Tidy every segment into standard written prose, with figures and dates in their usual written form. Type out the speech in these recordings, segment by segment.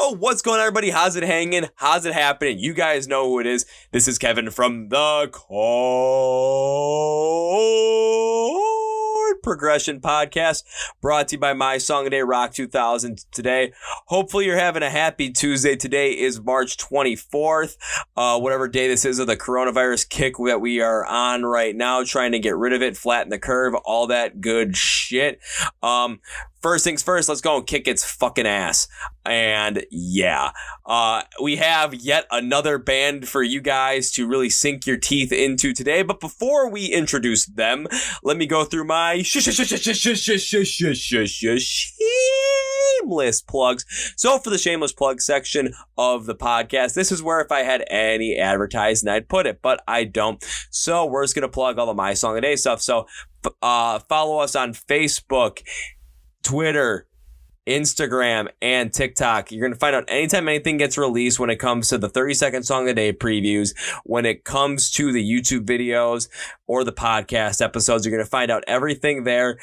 Yo, what's going on, everybody? How's it hanging? How's it happening? You guys know who it is. This is Kevin from the Chord Progression Podcast, brought to you by My Song a Day Rock 2000 today. Hopefully you're having a happy Tuesday. Today is March 24th, whatever day this is of the coronavirus kick that we are on right now, trying to get rid of it, flatten the curve, all that good shit. First things first, let's go and kick its fucking ass. And yeah, we have yet another band for you guys to really sink your teeth into today. But before we introduce them, let me go through my shameless plugs. So for the shameless plug section of the podcast, this is where if I had any advertising, I'd put it, but I don't. So we're just going to plug all of My Song a Day stuff. So follow us on Facebook, Twitter, Instagram, and TikTok. You're going to find out anytime anything gets released when it comes to the 30-second Song of the Day previews, when it comes to the YouTube videos or the podcast episodes. You're going to find out everything there.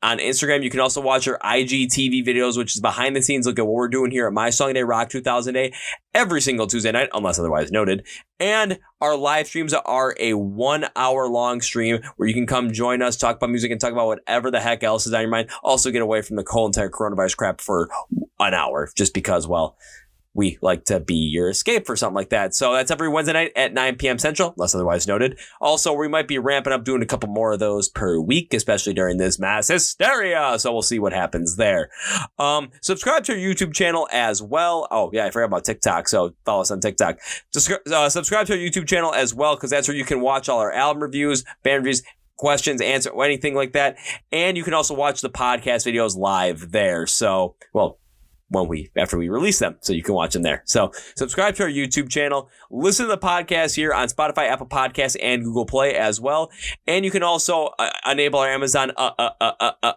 On Instagram, you can also watch our IGTV videos, which is behind the scenes. Look at what we're doing here at My Song a Day Rock 2000 Day every single Tuesday night, unless otherwise noted. And our live streams are a 1 hour long stream where you can come join us, talk about music, and talk about whatever the heck else is on your mind. Also get away from the whole entire coronavirus crap for an hour, just because, well, we like to be your escape for something like that. So that's every Wednesday night at 9 p.m. Central, unless otherwise noted. Also, we might be ramping up doing a couple more of those per week, especially during this mass hysteria. So we'll see what happens there. Subscribe to our YouTube channel as well. Oh, yeah, I forgot about TikTok. So follow us on TikTok. Subscribe to our YouTube channel as well, because that's where you can watch all our album reviews, band reviews, questions, answer, anything like that. And you can also watch the podcast videos live there. So, well, after we release them, so you can watch them there. So subscribe to our YouTube channel. Listen to the podcast here on Spotify, Apple Podcasts, and Google Play as well. And you can also enable our Amazon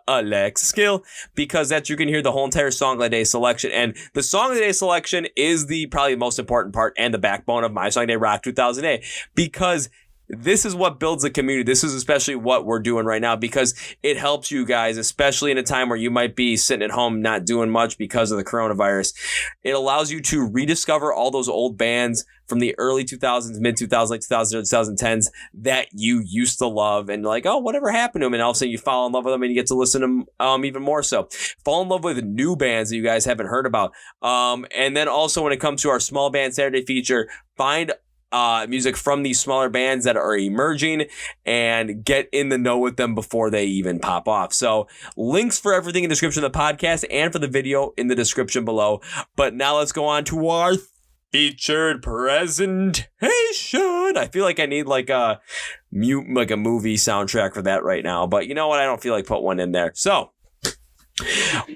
Alexa skill, because that's you can hear the whole entire Song of the Day selection. And the Song of the Day selection is the probably most important part and the backbone of My Song of the Day Rock 2000 Day, because this is what builds a community. This is especially what we're doing right now, because it helps you guys, especially in a time where you might be sitting at home not doing much because of the coronavirus. It allows you to rediscover all those old bands from the early 2000s, mid 2000s, like 2010s that you used to love, and like, oh, whatever happened to them? And all of a sudden you fall in love with them and you get to listen to them even more so. Fall in love with new bands that you guys haven't heard about. And then also when it comes to our Small Band Saturday feature, find music from these smaller bands that are emerging and get in the know with them before they even pop off. So links for everything in the description of the podcast and for the video in the description below. But now let's go on to our featured presentation. I feel like I need like a movie soundtrack for that right now. But you know what? I don't feel like put one in there. So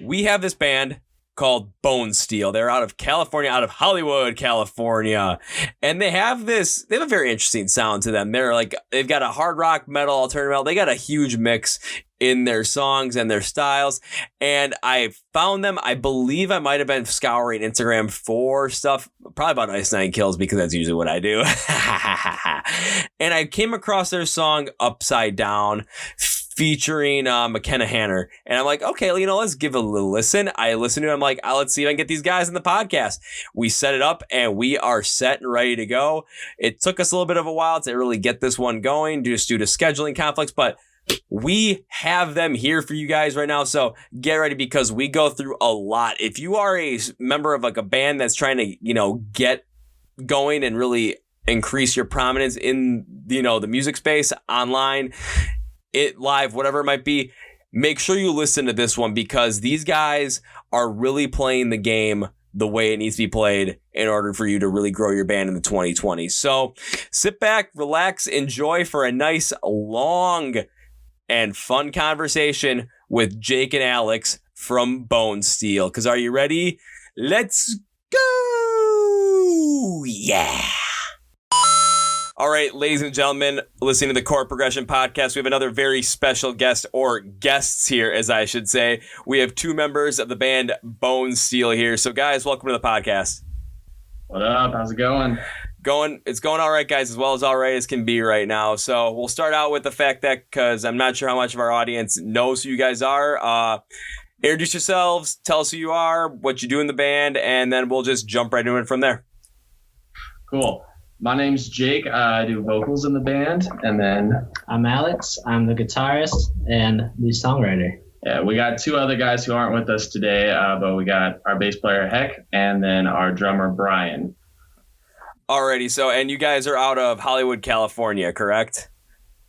we have this band called Bonesteel. They're out of California, out of Hollywood, California. And they have a very interesting sound to them. They've got a hard rock, metal, alternative metal. They got a huge mix in their songs and their styles. And I found them, I believe I might have been scouring Instagram for stuff, probably about Ice Nine Kills, because that's usually what I do. And I came across their song Upside Down, featuring McKenna Haner. And I'm like, okay, let's give it a little listen. I listened to it. I'm like, let's see if I can get these guys in the podcast. We set it up and we are set and ready to go. It took us a little bit of a while to really get this one going just due to scheduling conflicts, but we have them here for you guys right now. So get ready, because we go through a lot. If you are a member of like a band that's trying to, get going and really increase your prominence in, the music space, online, it live, whatever it might be, make sure you listen to this one, because these guys are really playing the game the way it needs to be played in order for you to really grow your band in the 2020s. So sit back, relax, enjoy for a nice, long, and fun conversation with Jake and Alex from Bonesteel. Because are you ready? Let's go! Yeah! All right, ladies and gentlemen, listening to the Chord Progression Podcast, we have another very special guest, or guests here, as I should say. We have two members of the band Bonesteel here. So, guys, welcome to the podcast. What up? How's it going? It's going all right, guys, as well as all right as can be right now. So we'll start out with the fact that, because I'm not sure how much of our audience knows who you guys are, introduce yourselves, tell us who you are, what you do in the band, and then we'll just jump right into it from there. Cool. My name's Jake. I do vocals in the band, and then I'm Alex. I'm the guitarist and the songwriter. yeah, we got two other guys who aren't with us today, but we got our bass player Heck, and then our drummer Brian. Alrighty, so and you guys are out of Hollywood, California, correct?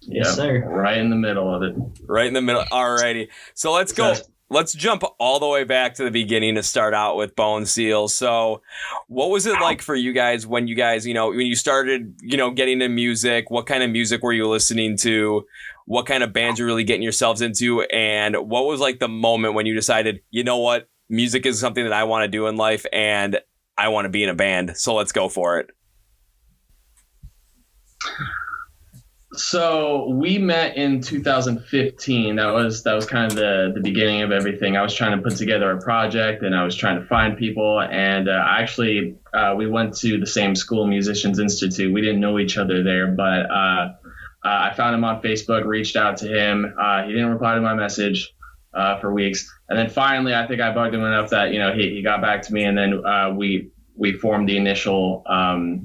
Yes, sir. Right in the middle of it. Right in the middle. Alrighty, so let's go. Let's jump all the way back to the beginning to start out with Bonesteel. So what was it like for you guys when you started, getting into music? What kind of music were you listening to? What kind of bands you're really getting yourselves into? And what was like the moment when you decided, you know what, music is something that I want to do in life and I want to be in a band. So let's go for it. So we met in 2015. That was kind of the beginning of everything. I was trying to put together a project, and I was trying to find people. And we went to the same school, Musicians Institute. We didn't know each other there, but I found him on Facebook, reached out to him. He didn't reply to my message for weeks, and then finally, I think I bugged him enough that he got back to me, and then we formed the initial.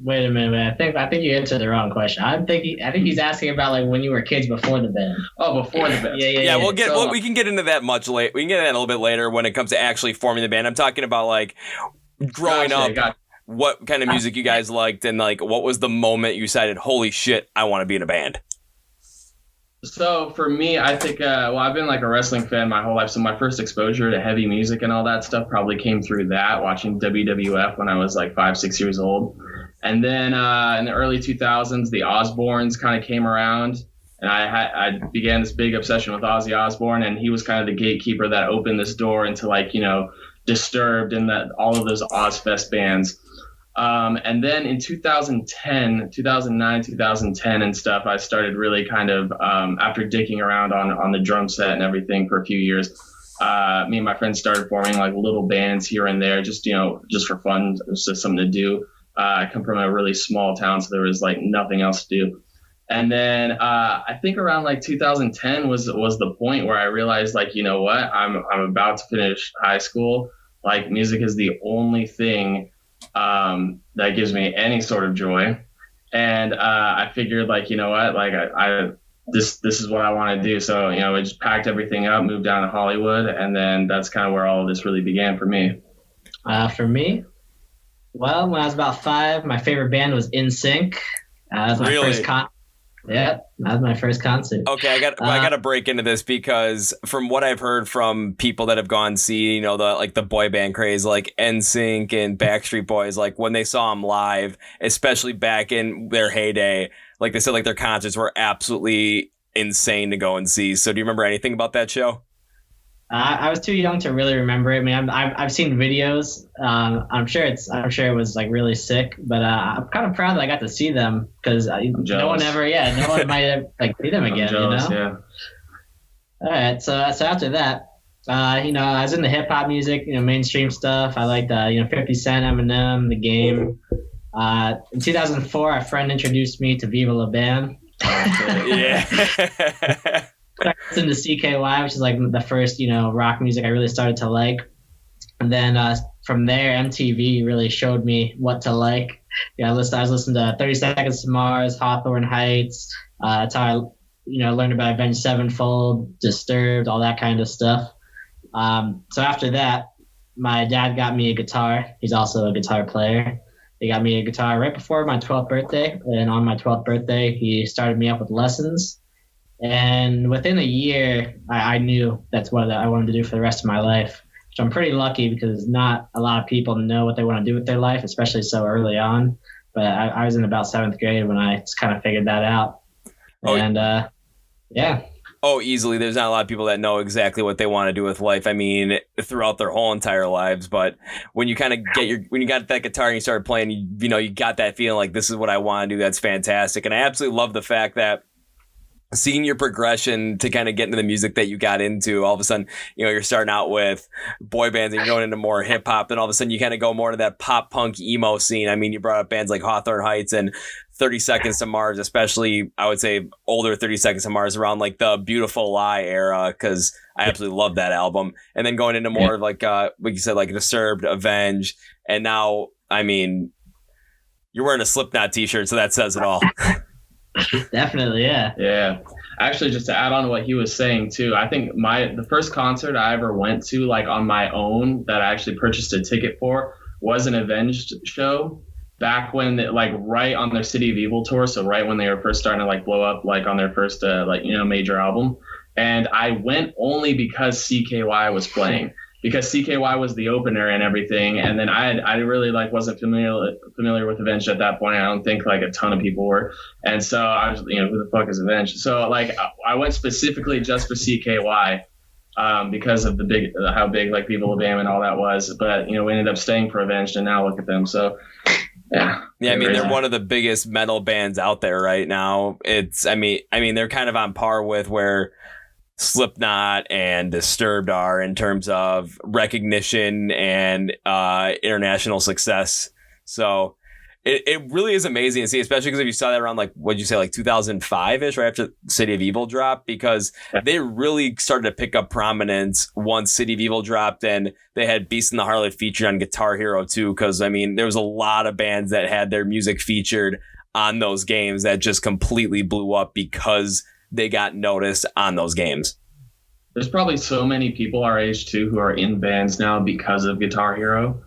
Wait a minute. I think you answered the wrong question. I think he's asking about like when you were kids before the band. Oh, before the band. Yeah. We can get into that much late. We can get into that a little bit later when it comes to actually forming the band. I'm talking about like growing up. What kind of music you guys liked, and like what was the moment you decided, holy shit, I want to be in a band? So for me, I think, I've been like a wrestling fan my whole life. So my first exposure to heavy music and all that stuff probably came through that, watching WWF when I was like 5-6 years old. And then in the early 2000s, the Osbournes kind of came around, and I began this big obsession with Ozzy Osbourne, and he was kind of the gatekeeper that opened this door into Disturbed and all of those Ozfest bands. And then in 2009, 2010 and stuff, I started really kind of, after dicking around on the drum set and everything for a few years, me and my friends started forming like little bands here and there, just for fun. It was just something to do. I come from a really small town, so there was like nothing else to do. And then, I think around like 2010 was the point where I realized, like, you know what, I'm about to finish high school. Like, music is the only thing that gives me any sort of joy, and I figured, like, you know what, like this is what I want to do. So I just packed everything up, moved down to Hollywood, and then that's kind of where all of this really began for me. For me, well, when I was about 5, my favorite band was NSYNC. That was my first Yeah, that was my first concert. Okay, I got to break into this because from what I've heard from people that have gone see, the boy band craze, like NSYNC and Backstreet Boys, like when they saw them live, especially back in their heyday, like they said, like their concerts were absolutely insane to go and see. So do you remember anything about that show? I was too young to really remember it. I mean, I've seen videos. I'm sure it was like really sick, but I'm kind of proud that I got to see them because no one might have like see them again. Jealous, Yeah. All right, so after that, I was into hip hop music, mainstream stuff. I liked 50 Cent, Eminem, The Game. In 2004, a friend introduced me to Viva La Band. Yeah. I listened to CKY, which is like the first, rock music I really started to like. And then from there, MTV really showed me what to like. I was listening to 30 Seconds to Mars, Hawthorne Heights. That's how I, learned about Avenged Sevenfold, Disturbed, all that kind of stuff. So after that, my dad got me a guitar. He's also a guitar player. He got me a guitar right before my 12th birthday. And on my 12th birthday, he started me up with lessons. And within a year, I knew that's what I wanted to do for the rest of my life, which I'm pretty lucky because not a lot of people know what they want to do with their life, especially so early on. But I was in about 7th grade when I just kind of figured that out. Yeah. Oh, easily. There's not a lot of people that know exactly what they want to do with life. I mean, throughout their whole entire lives. But when you kind of when you got that guitar and you started playing, you got that feeling like this is what I want to do. That's fantastic. And I absolutely love the fact that seeing your progression to kind of get into the music that you got into, all of a sudden, you're starting out with boy bands and you're going into more hip hop. Then all of a sudden you kind of go more to that pop punk emo scene. I mean, you brought up bands like Hawthorne Heights and 30 Seconds to Mars, especially I would say older 30 Seconds to Mars around like the Beautiful Lie era, because I absolutely love that album. And then going into more of like you said, like Disturbed, Avenged, and now I mean you're wearing a Slipknot t-shirt, so that says it all. Definitely, yeah. Yeah. Actually, just to add on to what he was saying too, I think the first concert I ever went to, like on my own, that I actually purchased a ticket for, was an Avenged show back when, like right on their City of Evil tour. So right when they were first starting to like blow up, like on their first major album. And I went only because CKY was playing. Because CKY was the opener and everything, and then I really like wasn't familiar with Avenged at that point. I don't think like a ton of people were, and so I was, who the fuck is Avenged? So like I went specifically just for CKY, because of how big like People of Bam and all that was. But we ended up staying for Avenged, and now look at them. So yeah. I mean they're one of the biggest metal bands out there right now. I mean they're kind of on par with where Slipknot and Disturbed are in terms of recognition and international success. So it really is amazing to see, especially because if you saw that around like, what'd you say, like 2005-ish, right after City of Evil dropped, because they really started to pick up prominence once City of Evil dropped, and they had Beast and the Harlot featured on Guitar Hero too, because I mean there was a lot of bands that had their music featured on those games that just completely blew up because they got noticed on those games. There's probably so many people our age too who are in bands now because of Guitar Hero.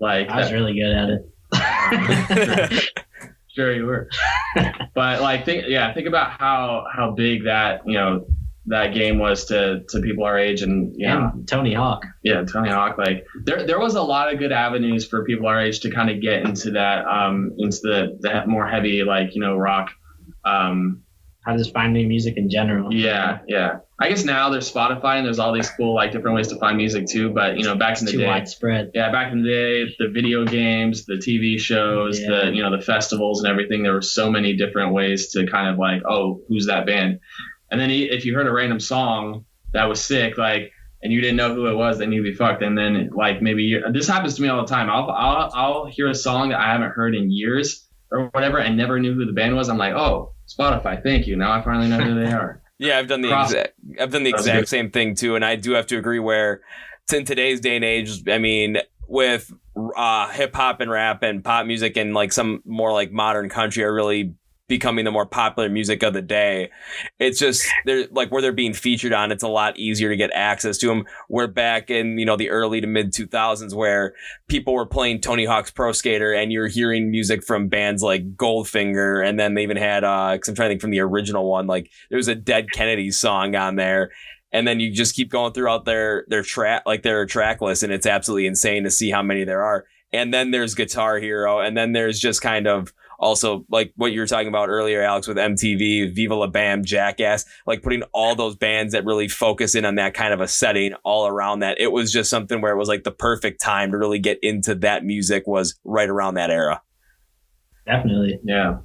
Like I was really good at it. Sure you were. But like think about how big that that game was to people our age, and and Tony Hawk. Yeah, Tony Hawk. Like there was a lot of good avenues for people our age to kind of get into that into the more heavy rock. How to just find new music in general. Yeah. I guess now there's Spotify and there's all these cool like different ways to find music too. But back in the day, widespread. Yeah, back in the day, the video games, the TV shows, the festivals and everything. There were so many different ways to kind of like, oh, who's that band? And then if you heard a random song that was sick, like, and you didn't know who it was, then you'd be fucked. And then like maybe this happens to me all the time. I'll hear a song that I haven't heard in years or whatever, and never knew who the band was. I'm like, oh, Spotify, thank you. Now I finally know who they are. Yeah, I've done the exact same thing too, and I do have to agree where in today's day and age, I mean, with hip hop and rap and pop music and like some more like modern country are really becoming the more popular music of the day. It's just they're like where they're being featured on, it's a lot easier to get access to them. We're back in the early to mid 2000s where people were playing Tony Hawk's Pro Skater and you're hearing music from bands like Goldfinger, and then they even had cause I'm trying to think from the original one, like there was a Dead Kennedys song on there. And then you just keep going throughout their track list, and it's absolutely insane to see how many there are. And then there's Guitar Hero, and then there's just kind of also like what you were talking about earlier, Alex, with MTV, Viva La Bam, Jackass, like putting all those bands that really focus in on that kind of a setting all around that. It was just something where it was like the perfect time to really get into that music was right around that era. Definitely. Yeah.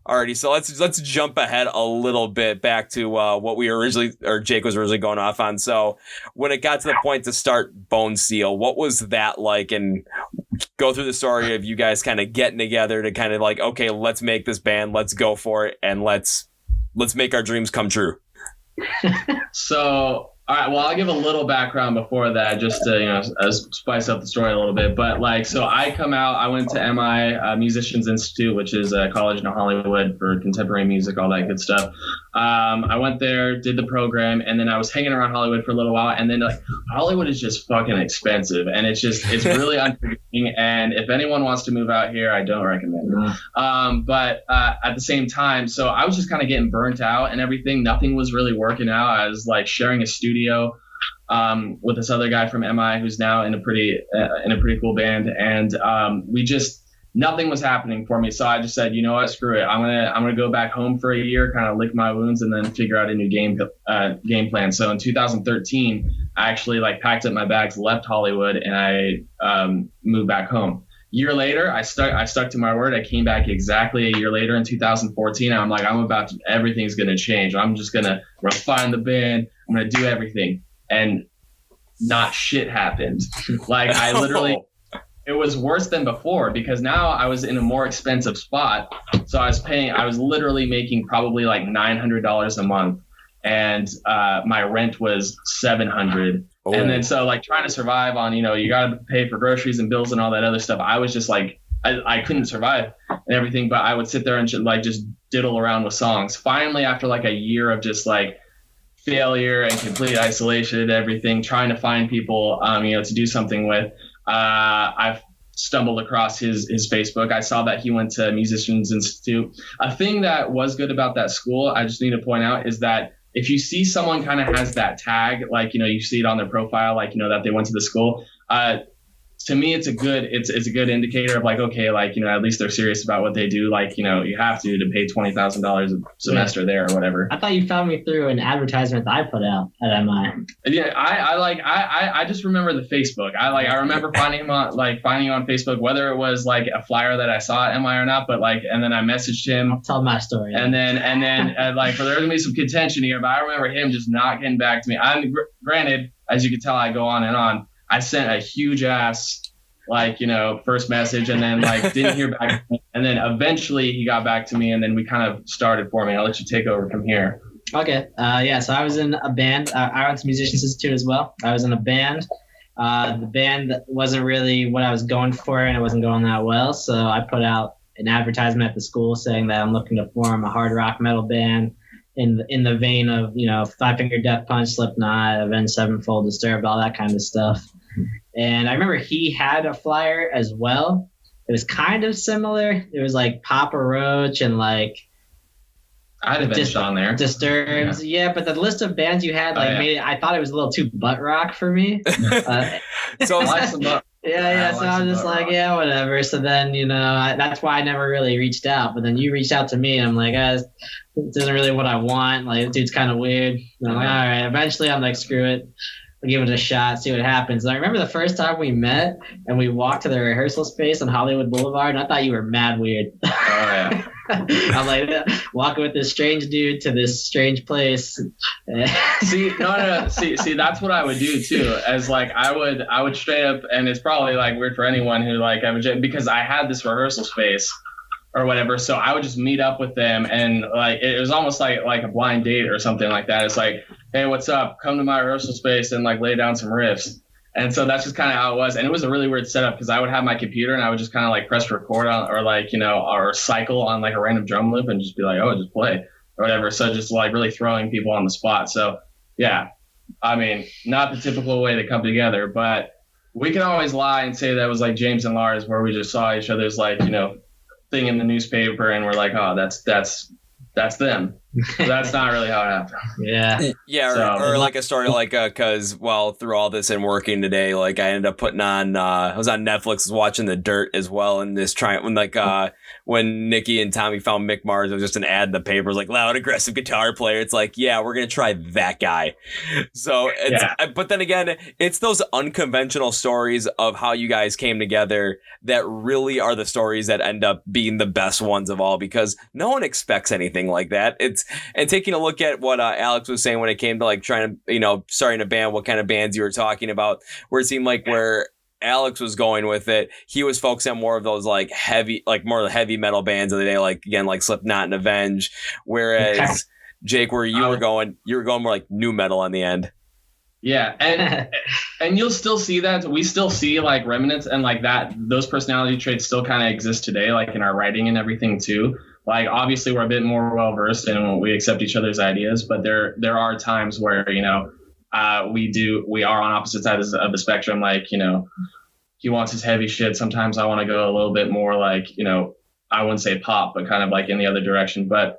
Alrighty, so let's jump ahead a little bit back to what we originally, or Jake was originally going off on. So when it got to the point to start Bonesteel, what was that like? And go through the story of you guys kind of getting together to kind of like, okay, let's make this band, let's go for it, and let's make our dreams come true. So, all right, well, I'll give a little background before that just to, spice up the story a little bit. But like, so I went to MI Musicians Institute, which is a college in Hollywood for contemporary music, all that good stuff. I went there, did the program, and then I was hanging around Hollywood for a little while. And then like Hollywood is just fucking expensive, and it's really unforgiving. And if anyone wants to move out here, I don't recommend it. But at the same time, so I was just kind of getting burnt out and everything. Nothing was really working out. I was like sharing a studio with this other guy from MI who's now in a pretty cool band, and nothing was happening for me. So I just said, you know what, screw it. I'm gonna go back home for a year, kind of lick my wounds, and then figure out a new game plan. So in 2013, I actually like packed up my bags, left Hollywood, and I moved back home. Year later, I stuck to my word. I came back exactly a year later in 2014. And I'm like, everything's gonna change. I'm just gonna refine the band. I'm gonna do everything, and not shit happened. Like I literally. it was worse than before because now I was in a more expensive spot. So I was literally making probably like $900 a month, and my rent was $700. Oh. And then so like trying to survive on, you got to pay for groceries and bills and all that other stuff. I was just like, I couldn't survive and everything, but I would sit there and just diddle around with songs. Finally, after like a year of just like failure and complete isolation and everything, trying to find people, to do something with, I've stumbled across his Facebook. I saw that he went to Musicians Institute. A thing that was good about that school, I just need to point out, is that if you see someone kind of has that tag, like, you see it on their profile, like, that they went to the school, to me, it's a good indicator of like, okay, like, at least they're serious about what they do. Like, you have to pay $20,000 a semester there or whatever. I thought you found me through an advertisement that I put out at MI. Yeah, I just remember the Facebook. I remember finding him on Facebook, whether it was like a flyer that I saw at MI or not, but like, and then I messaged him. I'll tell my story. And then like, for there's gonna be some contention here, but I remember him just not getting back to me. Granted, as you can tell, I go on and on. I sent a huge ass, first message, and then didn't hear back. And then eventually he got back to me, and then we kind of started forming. I'll let you take over from here. Okay. So I was in a band. I went to Musicians Institute as well. I was in a band. The band wasn't really what I was going for, and it wasn't going that well. So I put out an advertisement at the school saying that I'm looking to form a hard rock metal band in the vein of, Five Finger Death Punch, Slipknot, Avenged Sevenfold, Disturbed, all that kind of stuff. And I remember he had a flyer as well. It was kind of similar. It was like Papa Roach and like I'd have been on there. Disturbed. Yeah, but the list of bands you had made it, I thought it was a little too butt rock for me. So I like some butt. Yeah. So I was just like, yeah, whatever. So then, that's why I never really reached out. But then you reached out to me, and I'm like, this isn't really what I want. Like, this dude's kind of weird. And I'm like, all right. Eventually, I'm like, screw it. I'll give it a shot, see what happens. And I remember the first time we met and we walked to the rehearsal space on Hollywood Boulevard, and I thought you were mad weird. Oh, yeah. I'm like, walking with this strange dude to this strange place. See, no. See, that's what I would do too. As like, I would straight up, and it's probably like weird for anyone who because I had this rehearsal space or whatever. So I would just meet up with them, and like, it was almost like a blind date or something like that. It's like, hey, what's up? Come to my rehearsal space and like lay down some riffs. And so that's just kind of how it was. And it was a really weird setup because I would have my computer and I would just kind of like press record on, or like, or cycle on like a random drum loop and just be like, oh, just play or whatever. So just like really throwing people on the spot. So yeah, I mean, not the typical way to come together, but we can always lie and say that was like James and Lars, where we just saw each other's like, thing in the newspaper and we're like, oh, that's them. So that's not really how it happened. Yeah. Or like a story like because through all this and working today, like I ended up putting on I was on Netflix, was watching The Dirt as well, and this when Nikki and Tommy found Mick Mars, it was just an ad in the paper, it was like loud aggressive guitar player. It's like, yeah, we're gonna try that guy. So but then again, it's those unconventional stories of how you guys came together that really are the stories that end up being the best ones of all, because no one expects anything like that. And taking a look at what Alex was saying when it came to like trying to, starting a band, what kind of bands you were talking about, where it seemed like where Alex was going with it, he was focusing on more of those like heavy, like more of the heavy metal bands of the day, like again, like Slipknot and Avenged. Whereas Jake, where you were going more like new metal on the end. Yeah, and you'll still see that. We still see like remnants and like that. Those personality traits still kind of exist today, like in our writing and everything too. Like, obviously, we're a bit more well-versed and we accept each other's ideas, but there are times where, we are on opposite sides of the spectrum. Like, he wants his heavy shit. Sometimes I want to go a little bit more like, I wouldn't say pop, but kind of like in the other direction. But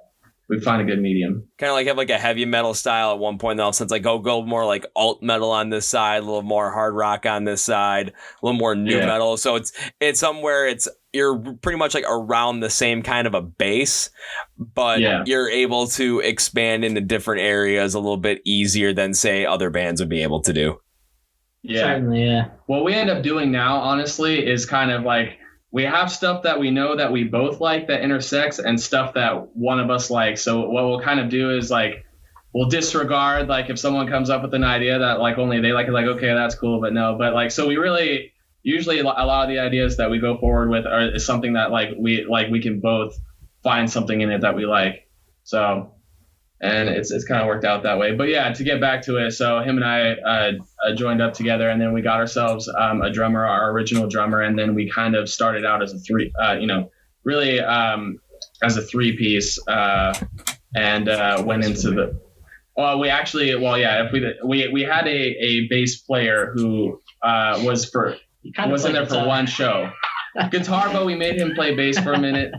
we find a good medium. Kind of like have like a heavy metal style at one point, then all of a sudden it's like go more like alt metal on this side, a little more hard rock on this side, a little more new metal. So it's somewhere you're pretty much like around the same kind of a base, but you're able to expand into different areas a little bit easier than say other bands would be able to do. Yeah. Certainly, yeah. What we end up doing now, honestly, is kind of like, we have stuff that we know that we both like that intersects and stuff that one of us likes. So what we'll kind of do is like, we'll disregard, like if someone comes up with an idea that like only they like, it's like, okay, that's cool, but no. But like, so we really, usually a lot of the ideas that we go forward with is something that we can both find something in it that we like. So, and it's kind of worked out that way. But yeah, to get back to it, so him and I joined up together, and then we got ourselves a drummer, our original drummer, and then we kind of started out as a really as a 3-piece, and went into the. Well, we had a bass player who was in there for one show. Guitar, but we made him play bass for a minute.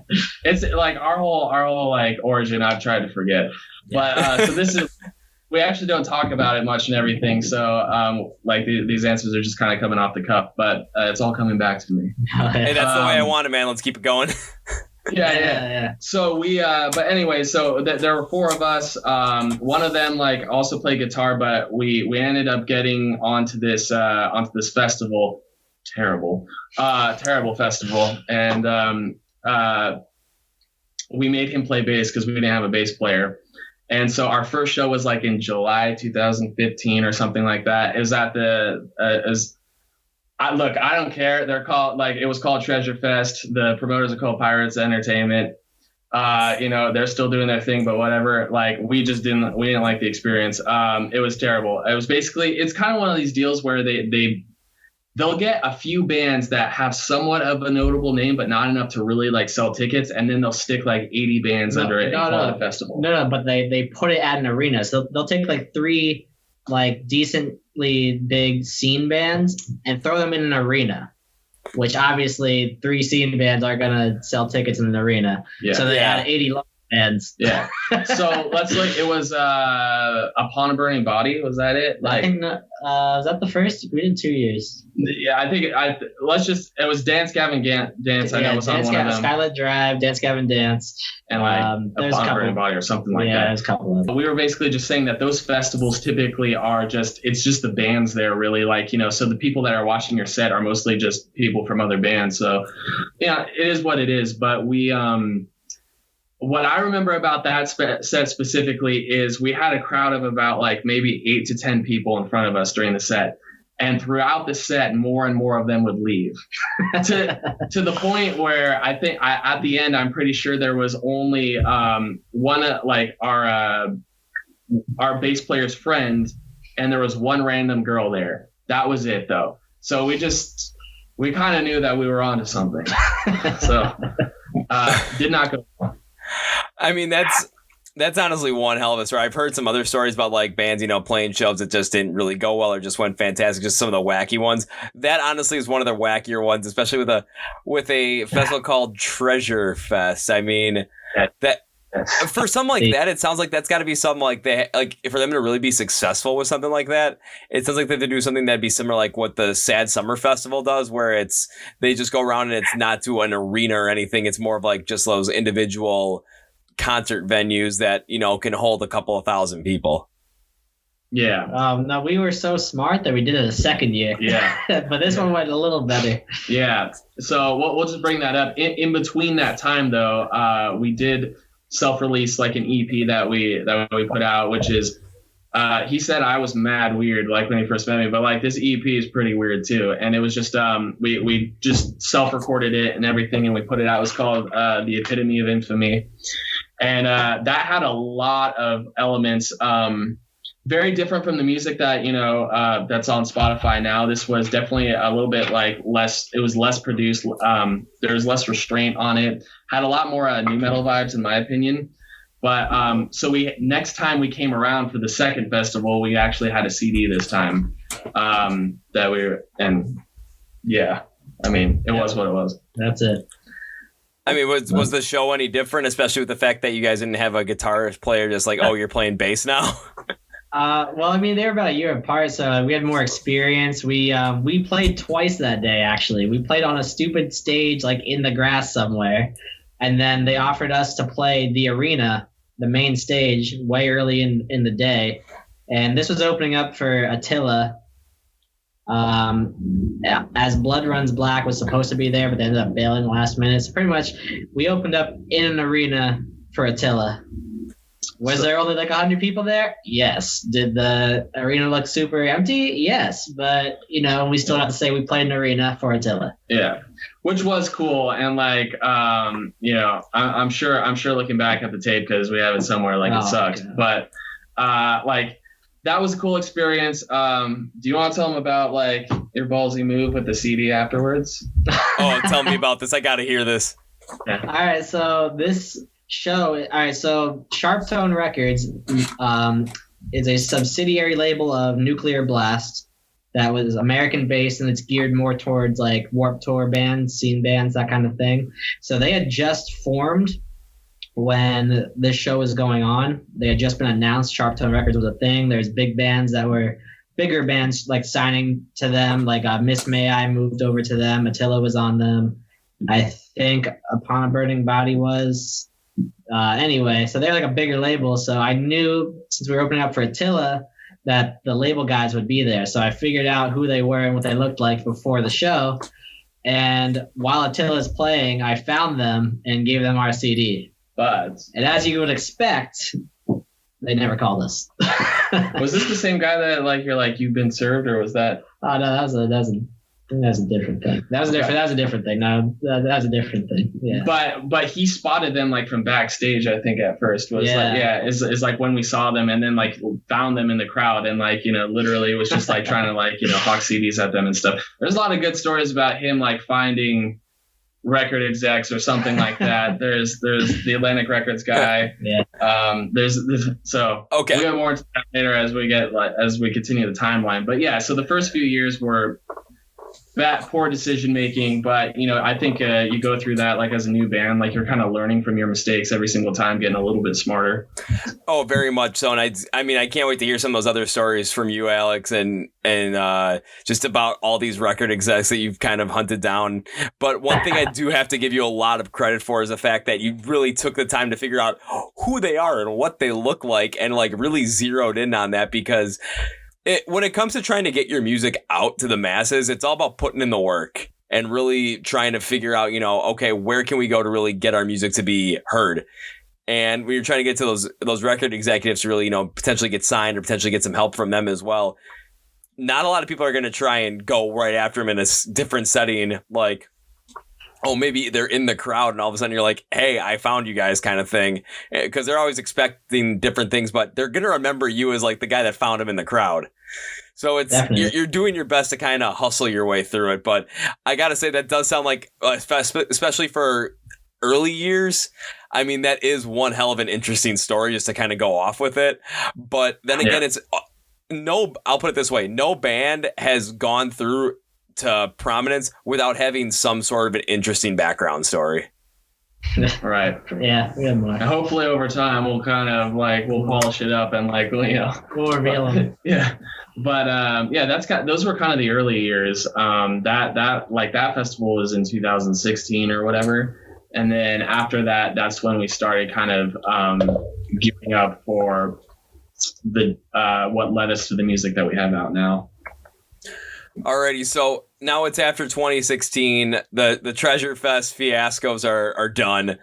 It's like our whole like origin. I've tried to forget, but so this is. We actually don't talk about it much and everything. So these answers are just kind of coming off the cuff, but it's all coming back to me. Hey, that's the way I want it, man. Let's keep it going. Yeah. So we, but anyway, so there were 4 of us. One of them also played guitar, but we ended up getting onto this festival. Terrible festival, and we made him play bass because we didn't have a bass player. And so our first show was like in July 2015 or something like that. Is at I don't care. They're called it was called Treasurefest. The promoters are called Pirates Entertainment. They're still doing their thing, but whatever. We didn't like the experience. It was terrible. It was basically, it's kind of one of these deals where they'll get a few bands that have somewhat of a notable name, but not enough to really sell tickets, and then they'll stick 80 bands under it and call it a festival. No, but they put it at an arena. So they'll take 3 decently big scene bands and throw them in an arena, which obviously 3 scene bands are gonna sell tickets in an arena. Yeah. So they had 80 bands. Yeah. So it was Upon a Burning Body. Was that it? I think was that the first? We did 2 years. Yeah, I think it was Dance Gavin Dance. I know was on one of them. Skylit Drive, Dance Gavin Dance, and Upon a Burning Body or something like that. Yeah, there's a couple of them. We were basically just saying that those festivals typically are it's just the bands there really so the people that are watching your set are mostly just people from other bands. So yeah, it is what it is. But we what I remember about that set specifically is we had a crowd of about maybe 8 to 10 people in front of us during the set. And throughout the set, more and more of them would leave to the point where I think at the end, I'm pretty sure there was only one, our bass player's friend, and there was one random girl there. That was it though. So we kind of knew that we were onto something. So did not go on. I mean, that's honestly one hell of a story. I've heard some other stories about bands, playing shows that just didn't really go well or just went fantastic. Just some of the wacky ones. That honestly is one of the wackier ones, especially with a festival called Treasurefest. I mean, that for something like that, it sounds like that's got to be something for them to really be successful with something like that. It sounds like they have to do something that'd be similar what the Sad Summer Festival does, where they just go around and it's not to an arena or anything. It's more of just those individual concert venues that can hold a couple of thousand people. Yeah. No, we were so smart that we did it a second year. Yeah. But this one went a little better. Yeah. So we'll just bring that up. In between that time though, we did self-release an EP that we put out, which is he said I was mad weird when he first met me, but this EP is pretty weird too. And it was just we just self-recorded it and everything, and we put it out. It was called The Epitome of Infamy. And that had a lot of elements, very different from the music that, that's on Spotify now. This was definitely a little bit less, it was less produced. There was less restraint on it. Had a lot more new metal vibes, in my opinion. But so next time we came around for the second festival, we actually had a CD this time. It was what it was. That's it. I mean, was the show any different, especially with the fact that you guys didn't have a guitarist player just you're playing bass now? Well, I mean, they were about a year apart, so we had more experience. We played twice that day, actually. We played on a stupid stage, in the grass somewhere. And then they offered us to play the arena, the main stage, way early in the day. And this was opening up for Attila. As Blood Runs Black was supposed to be there, but they ended up bailing last minute. So pretty much we opened up in an arena for Attila. Was there only like 100 people there? Yes. Did the arena look super empty? Yes. But, we still have to say we played an arena for Attila. Yeah. Which was cool. And like, I'm sure looking back at the tape, because we have it somewhere, like it sucked. Okay. But like, that was a cool experience. Do you want to tell them about like your ballsy move with the CD afterwards? Oh, tell me about this. I got to hear this. Yeah. All right. So so Sharp Tone Records is a subsidiary label of Nuclear Blast that was American based, and it's geared more towards like Warped Tour bands, scene bands, that kind of thing. So they had just formed when this show was going on. They had just been announced. Sharp Tone Records was a thing. There's big bands that were bigger bands like signing to them, like Miss May I moved over to them. Attila was on them. I think Upon a Burning Body was. Anyway, so they're like a bigger label. So I knew, since we were opening up for Attila, that the label guys would be there. So I figured out who they were and what they looked like before the show. And while Attila's playing, I found them and gave them our CD. And as you would expect, they never called us. Was this the same guy that like you're like you've been served, or was that? Oh no, that was a different thing. That was a different thing. No, that was a different thing. Yeah. But he spotted them like from backstage. I think at first was is like when we saw them, and then like found them in the crowd, and like literally was just like trying to like hawk CDs at them and stuff. There's a lot of good stories about him like finding record execs or something like that. There's the Atlantic Records guy. Yeah. There's so okay. We'll get more into that later as we continue the timeline. But yeah, so the first few years were that poor decision making, but I think you go through that like as a new band, like you're kind of learning from your mistakes every single time, getting a little bit smarter. Oh, very much so. And I mean, I can't wait to hear some of those other stories from you, Alex, and just about all these record execs that you've kind of hunted down. But one thing I do have to give you a lot of credit for is the fact that you really took the time to figure out who they are and what they look like, and like really zeroed in on that, because when it comes to trying to get your music out to the masses, it's all about putting in the work and really trying to figure out, okay, where can we go to really get our music to be heard? And when you're trying to get to those record executives to really, potentially get signed or potentially get some help from them as well, not a lot of people are going to try and go right after them in a different setting, like, oh, maybe they're in the crowd and all of a sudden you're like, hey, I found you guys kind of thing. Because they're always expecting different things, but they're going to remember you as like the guy that found them in the crowd. So it's you're doing your best to kind of hustle your way through it. But I got to say, that does sound like, especially for early years, I mean, that is one hell of an interesting story just to kind of go off with it. But then again, I'll put it this way. No band has gone through to prominence without having some sort of an interesting background story. Right. Yeah, we have more. And hopefully over time we'll kind of like we'll polish it up and like we'll reveal them. Yeah. But those were kind of the early years. That festival was in 2016 or whatever. And then after that, that's when we started kind of gearing up for the what led us to the music that we have out now. Alrighty, so now it's after 2016. The Treasurefest fiascos are done.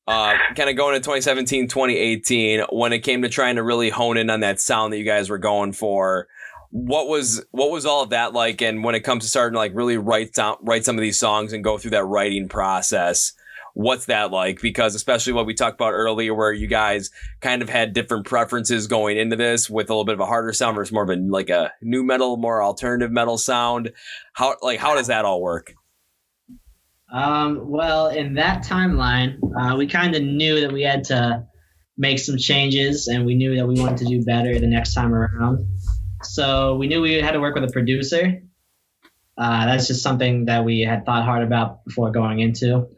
Kind of going to 2017, 2018, when it came to trying to really hone in on that sound that you guys were going for. What was all of that like? And when it comes to starting to like really write some of these songs and go through that writing process, what's that like? Because especially what we talked about earlier, where you guys kind of had different preferences going into this, with a little bit of a harder sound versus more of a new metal, more alternative metal sound. How does that all work? Well, in that timeline, we kind of knew that we had to make some changes, and we knew that we wanted to do better the next time around. So we knew we had to work with a producer. That's just something that we had thought hard about before going into.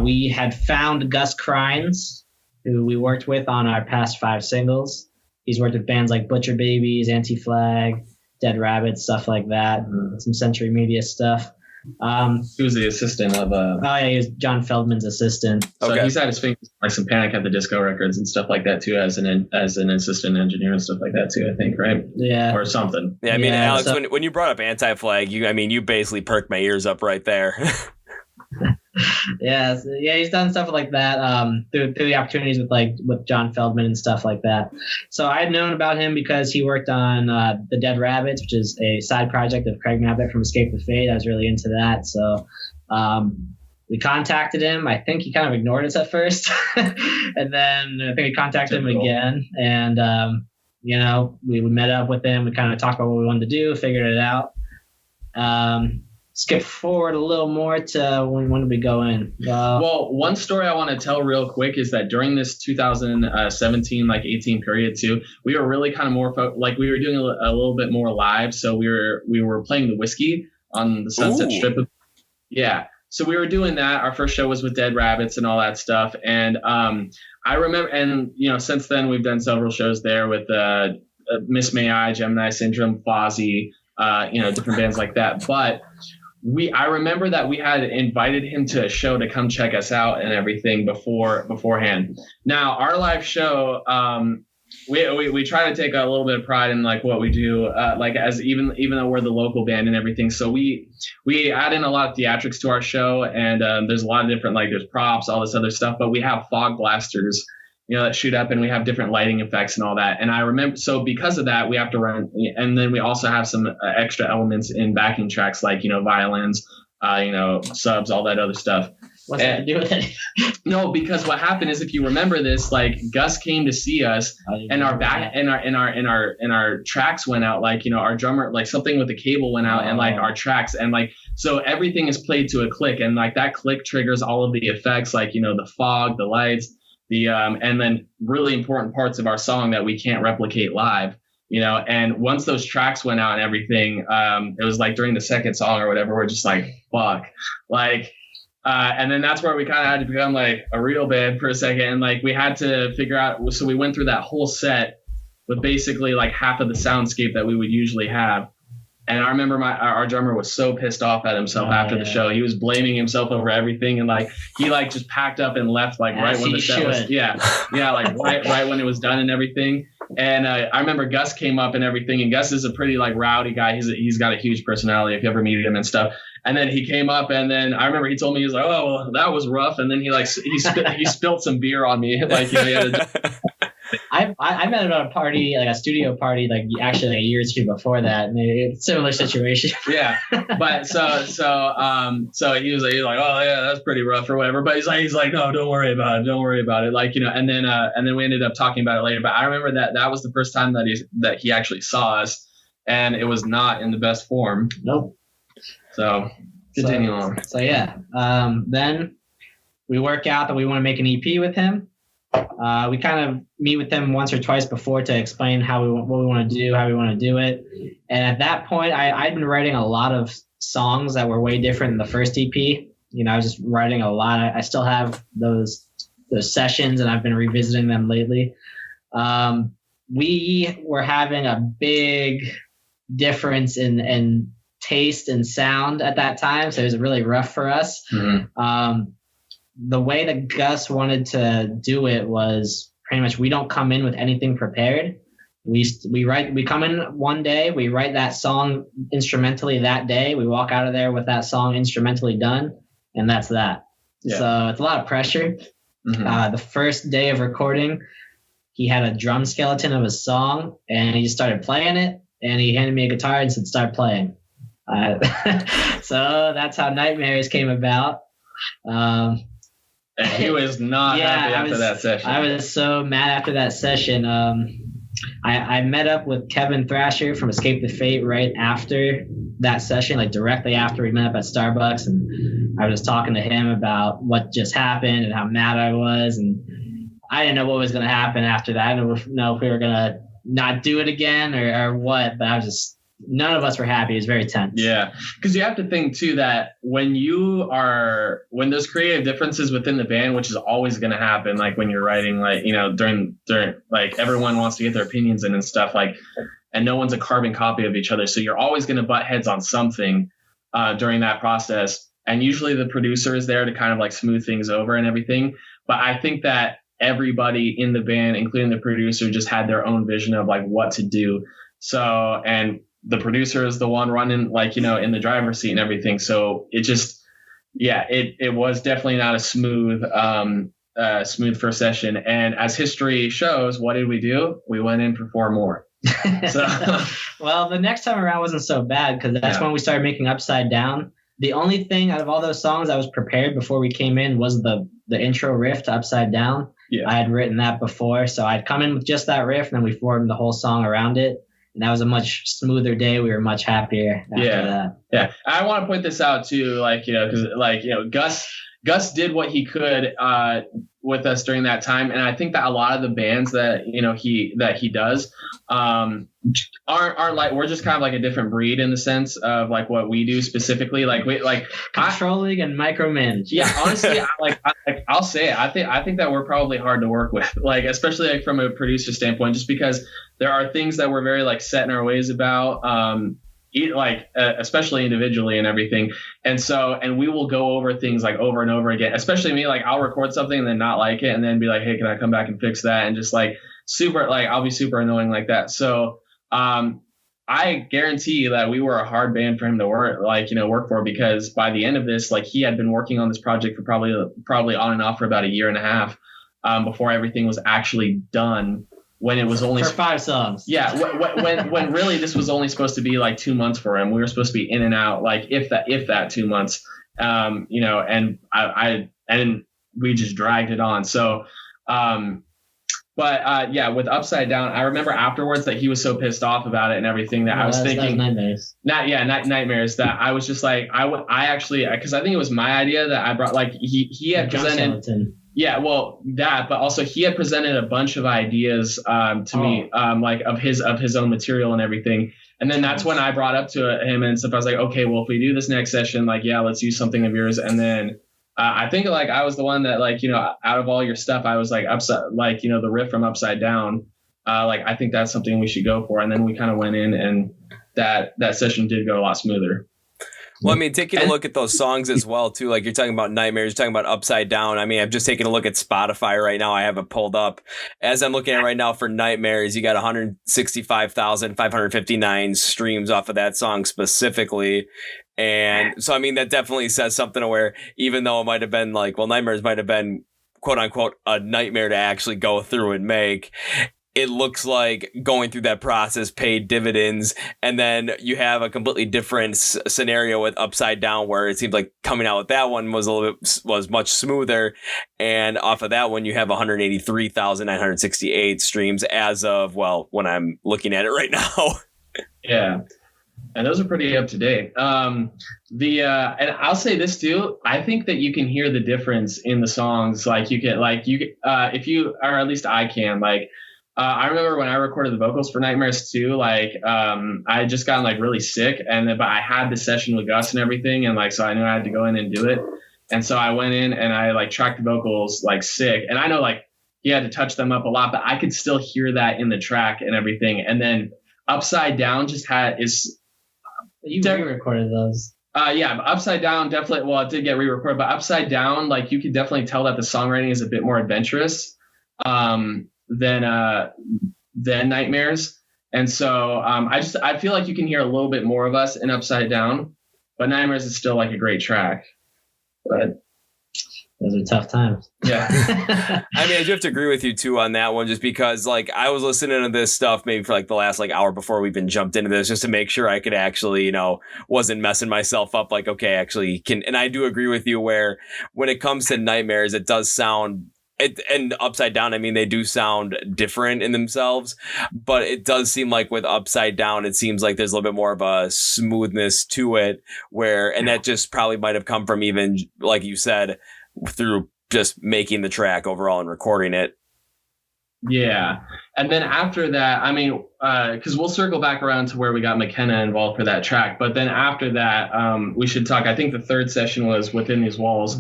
We had found Gus Crines, who we worked with on our past 5 singles. He's worked with bands like Butcher Babies, Anti-Flag, Dead Rabbits, stuff like that, and some Century Media stuff. He was the assistant of he was John Feldman's assistant. So he's had his fingers like some Panic at the Disco records and stuff like that too, as an assistant engineer and stuff like that too, I think, right? Yeah. Or something. Yeah, I mean, Alex, when you brought up Anti-Flag, you basically perked my ears up right there. Yeah, he's done stuff like that through the opportunities with John Feldman and stuff like that. So I had known about him because he worked on The Dead Rabbits, which is a side project of Craig Mabbitt from Escape the Fate. I was really into that. So we contacted him. I think he kind of ignored us at first. And then I think we contacted him again. And, we met up with him. We kind of talked about what we wanted to do, figured it out. Skip forward a little more to when did we go in? Well, one story I want to tell real quick is that during this 2017, 18 period too, we were really kind of more we were doing a little bit more live. So we were playing the Whiskey on the Sunset Strip. Yeah. So we were doing that. Our first show was with Dead Rabbits and all that stuff. And I remember, and since then we've done several shows there with Miss May I, Gemini Syndrome, Fozzy, different bands like that. But I remember that we had invited him to a show to come check us out and everything beforehand. Now our live show, we try to take a little bit of pride in what we do, as even though we're the local band and everything. So we add in a lot of theatrics to our show, and there's a lot of different there's props, all this other stuff. But we have fog blasters, that shoot up, and we have different lighting effects and all that. And I remember, so because of that, we have to run, and then we also have some extra elements in backing tracks, violins, subs, all that other stuff. What's that to do with it? No, because what happened is, if you remember this, Gus came to see us, and our tracks went out. Our drummer, something with the cable went out, and our tracks, and so everything is played to a click, and that click triggers all of the effects, the fog, the lights, and then really important parts of our song that we can't replicate live. And once those tracks went out and everything, it was during the second song or whatever, we're just fuck, and then that's where we kind of had to become a real band for a second. And we had to figure out, so we went through that whole set with basically half of the soundscape that we would usually have. And I remember our drummer was so pissed off at himself after the show. He was blaming himself over everything, and he just packed up and left right when the set was right when it was done and everything. And I remember Gus came up and everything, and Gus is a pretty rowdy guy. He's got a huge personality if you ever meet him and stuff. And then he came up, and then I remember he told me, he was like, "Oh, well, that was rough." And then he spilled some beer on me. I met him at a party, a studio party, actually a year or two before that, and it's similar situation. Yeah, but so he was like, "Oh yeah, that's pretty rough" or whatever. But he's like, "No, don't worry about it. And then we ended up talking about it later. But I remember that was the first time that he actually saw us, and it was not in the best form. Nope. So continue on. So yeah, then we work out that we want to make an EP with him. We kind of meet with them once or twice before to explain what we want to do, how we want to do it. And at that point, I'd been writing a lot of songs that were way different than the first EP. I was just writing a lot. I still have those sessions, and I've been revisiting them lately. We were having a big difference in taste and sound at that time, so it was really rough for us. Mm-hmm. The way that Gus wanted to do it was pretty much, we don't come in with anything prepared. We come in one day, we write that song instrumentally that day, we walk out of there with that song instrumentally done, and that's that. Yeah. So it's a lot of pressure. Mm-hmm. The first day of recording, he had a drum skeleton of a song, and he just started playing it, and he handed me a guitar and said, "Start playing." So that's how Nightmares came about. And he was not happy after that session. I was so mad after that session. I met up with Kevin Thrasher from Escape the Fate right after that session, directly after we met up at Starbucks, and I was talking to him about what just happened and how mad I was, and I didn't know what was going to happen after that. I didn't know if we were going to not do it again or what, but none of us were happy. It was very tense. Yeah, because you have to think too that when there's creative differences within the band, which is always going to happen, when you're writing, during everyone wants to get their opinions in and stuff, and no one's a carbon copy of each other, so you're always going to butt heads on something during that process. And usually the producer is there to kind of smooth things over and everything. But I think that everybody in the band, including the producer, just had their own vision of what to do. So, and the producer is the one running in the driver's seat and everything. So it just, yeah, it was definitely not a smooth first session. And as history shows, what did we do? We went in for 4 more. So, well, the next time around wasn't so bad because that's when we started making Upside Down. The only thing out of all those songs I was prepared before we came in was the intro riff to Upside Down. Yeah. I had written that before, so I'd come in with just that riff, and then we formed the whole song around it. And that was a much smoother day. We were much happier after that. Yeah. I want to point this out too, because Gus did what he could with us during that time, and I think that a lot of the bands that he does aren't like, we're just kind of like a different breed in the sense of like what we do specifically, like we like controlling and micromanaging. Yeah, honestly, I'll say it. I think that we're probably hard to work with, like especially like from a producer standpoint, just because there are things that we're very like set in our ways about. Especially individually and everything. And we will go over things like over and over again, especially me, like I'll record something and then not like it and then be like, hey, can I come back and fix that? And just like super, like I'll be super annoying like that. So I guarantee that we were a hard band for him to work for, because by the end of this, like he had been working on this project for probably on and off for about 1.5 years before everything was actually done. When it was only for 5 songs. Yeah. When really this was only supposed to be like 2 months for him. We were supposed to be in and out, like if that 2 months, and we just dragged it on. So, with Upside Down, I remember afterwards that he was so pissed off about it and everything that I was thinking Nightmares. Nightmares, that I was just like, I actually, because I think it was my idea that I brought, like he had presented. Skeleton. Yeah, well, that, but also he had presented a bunch of ideas to me, like of his own material and everything. And then that's when I brought up to him and stuff. I was like, okay, well, if we do this next session, like, yeah, let's use something of yours. And then I think like I was the one that like, out of all your stuff, I was like the riff from Upside Down. I think that's something we should go for. And then we kind of went in, and that session did go a lot smoother. Well, I mean, taking a look at those songs as well, too, like you're talking about Nightmares, you're talking about Upside Down. I mean, I'm just taking a look at Spotify right now. I have it pulled up. As I'm looking at right now for Nightmares, you got 165,559 streams off of that song specifically. And so, I mean, that definitely says something where even though it might have been like, well, Nightmares might have been, quote unquote, a nightmare to actually go through and make, it looks like going through that process paid dividends. And then you have a completely different scenario with Upside Down, where it seems like coming out with that one was much smoother. And off of that one, you have 183,968 streams as of, well, when I'm looking at it right now. Yeah. And those are pretty up to date. And I'll say this too. I think that you can hear the difference in the songs. Like if you, or at least I can, I remember when I recorded the vocals for Nightmares 2, I had just gotten really sick, but I had the session with Gus and everything, and so I knew I had to go in and do it. And so I went in and I tracked the vocals sick, and I know he had to touch them up a lot, but I could still hear that in the track and everything. And then Upside Down you re-recorded those. Yeah, but Upside Down definitely, well, it did get re-recorded, but Upside Down, you could definitely tell that the songwriting is a bit more adventurous than Nightmares. And so I feel like you can hear a little bit more of us in Upside Down, but Nightmares is still a great track. But those are tough times. Yeah. I mean, I do have to agree with you too on that one, just because I was listening to this stuff maybe for the last hour before we even jumped into this, just to make sure I could actually, wasn't messing myself up. Okay, actually can. And I do agree with you where when it comes to Nightmares, it does sound and Upside Down, I mean, they do sound different in themselves, but it does seem like with Upside Down, it seems like there's a little bit more of a smoothness to it and that just probably might have come from even, like you said, through just making the track overall and recording it. Yeah. And then after that, I mean, because we'll circle back around to where we got McKenna involved for that track. But then after that, we should talk. I think the third session was Within These Walls,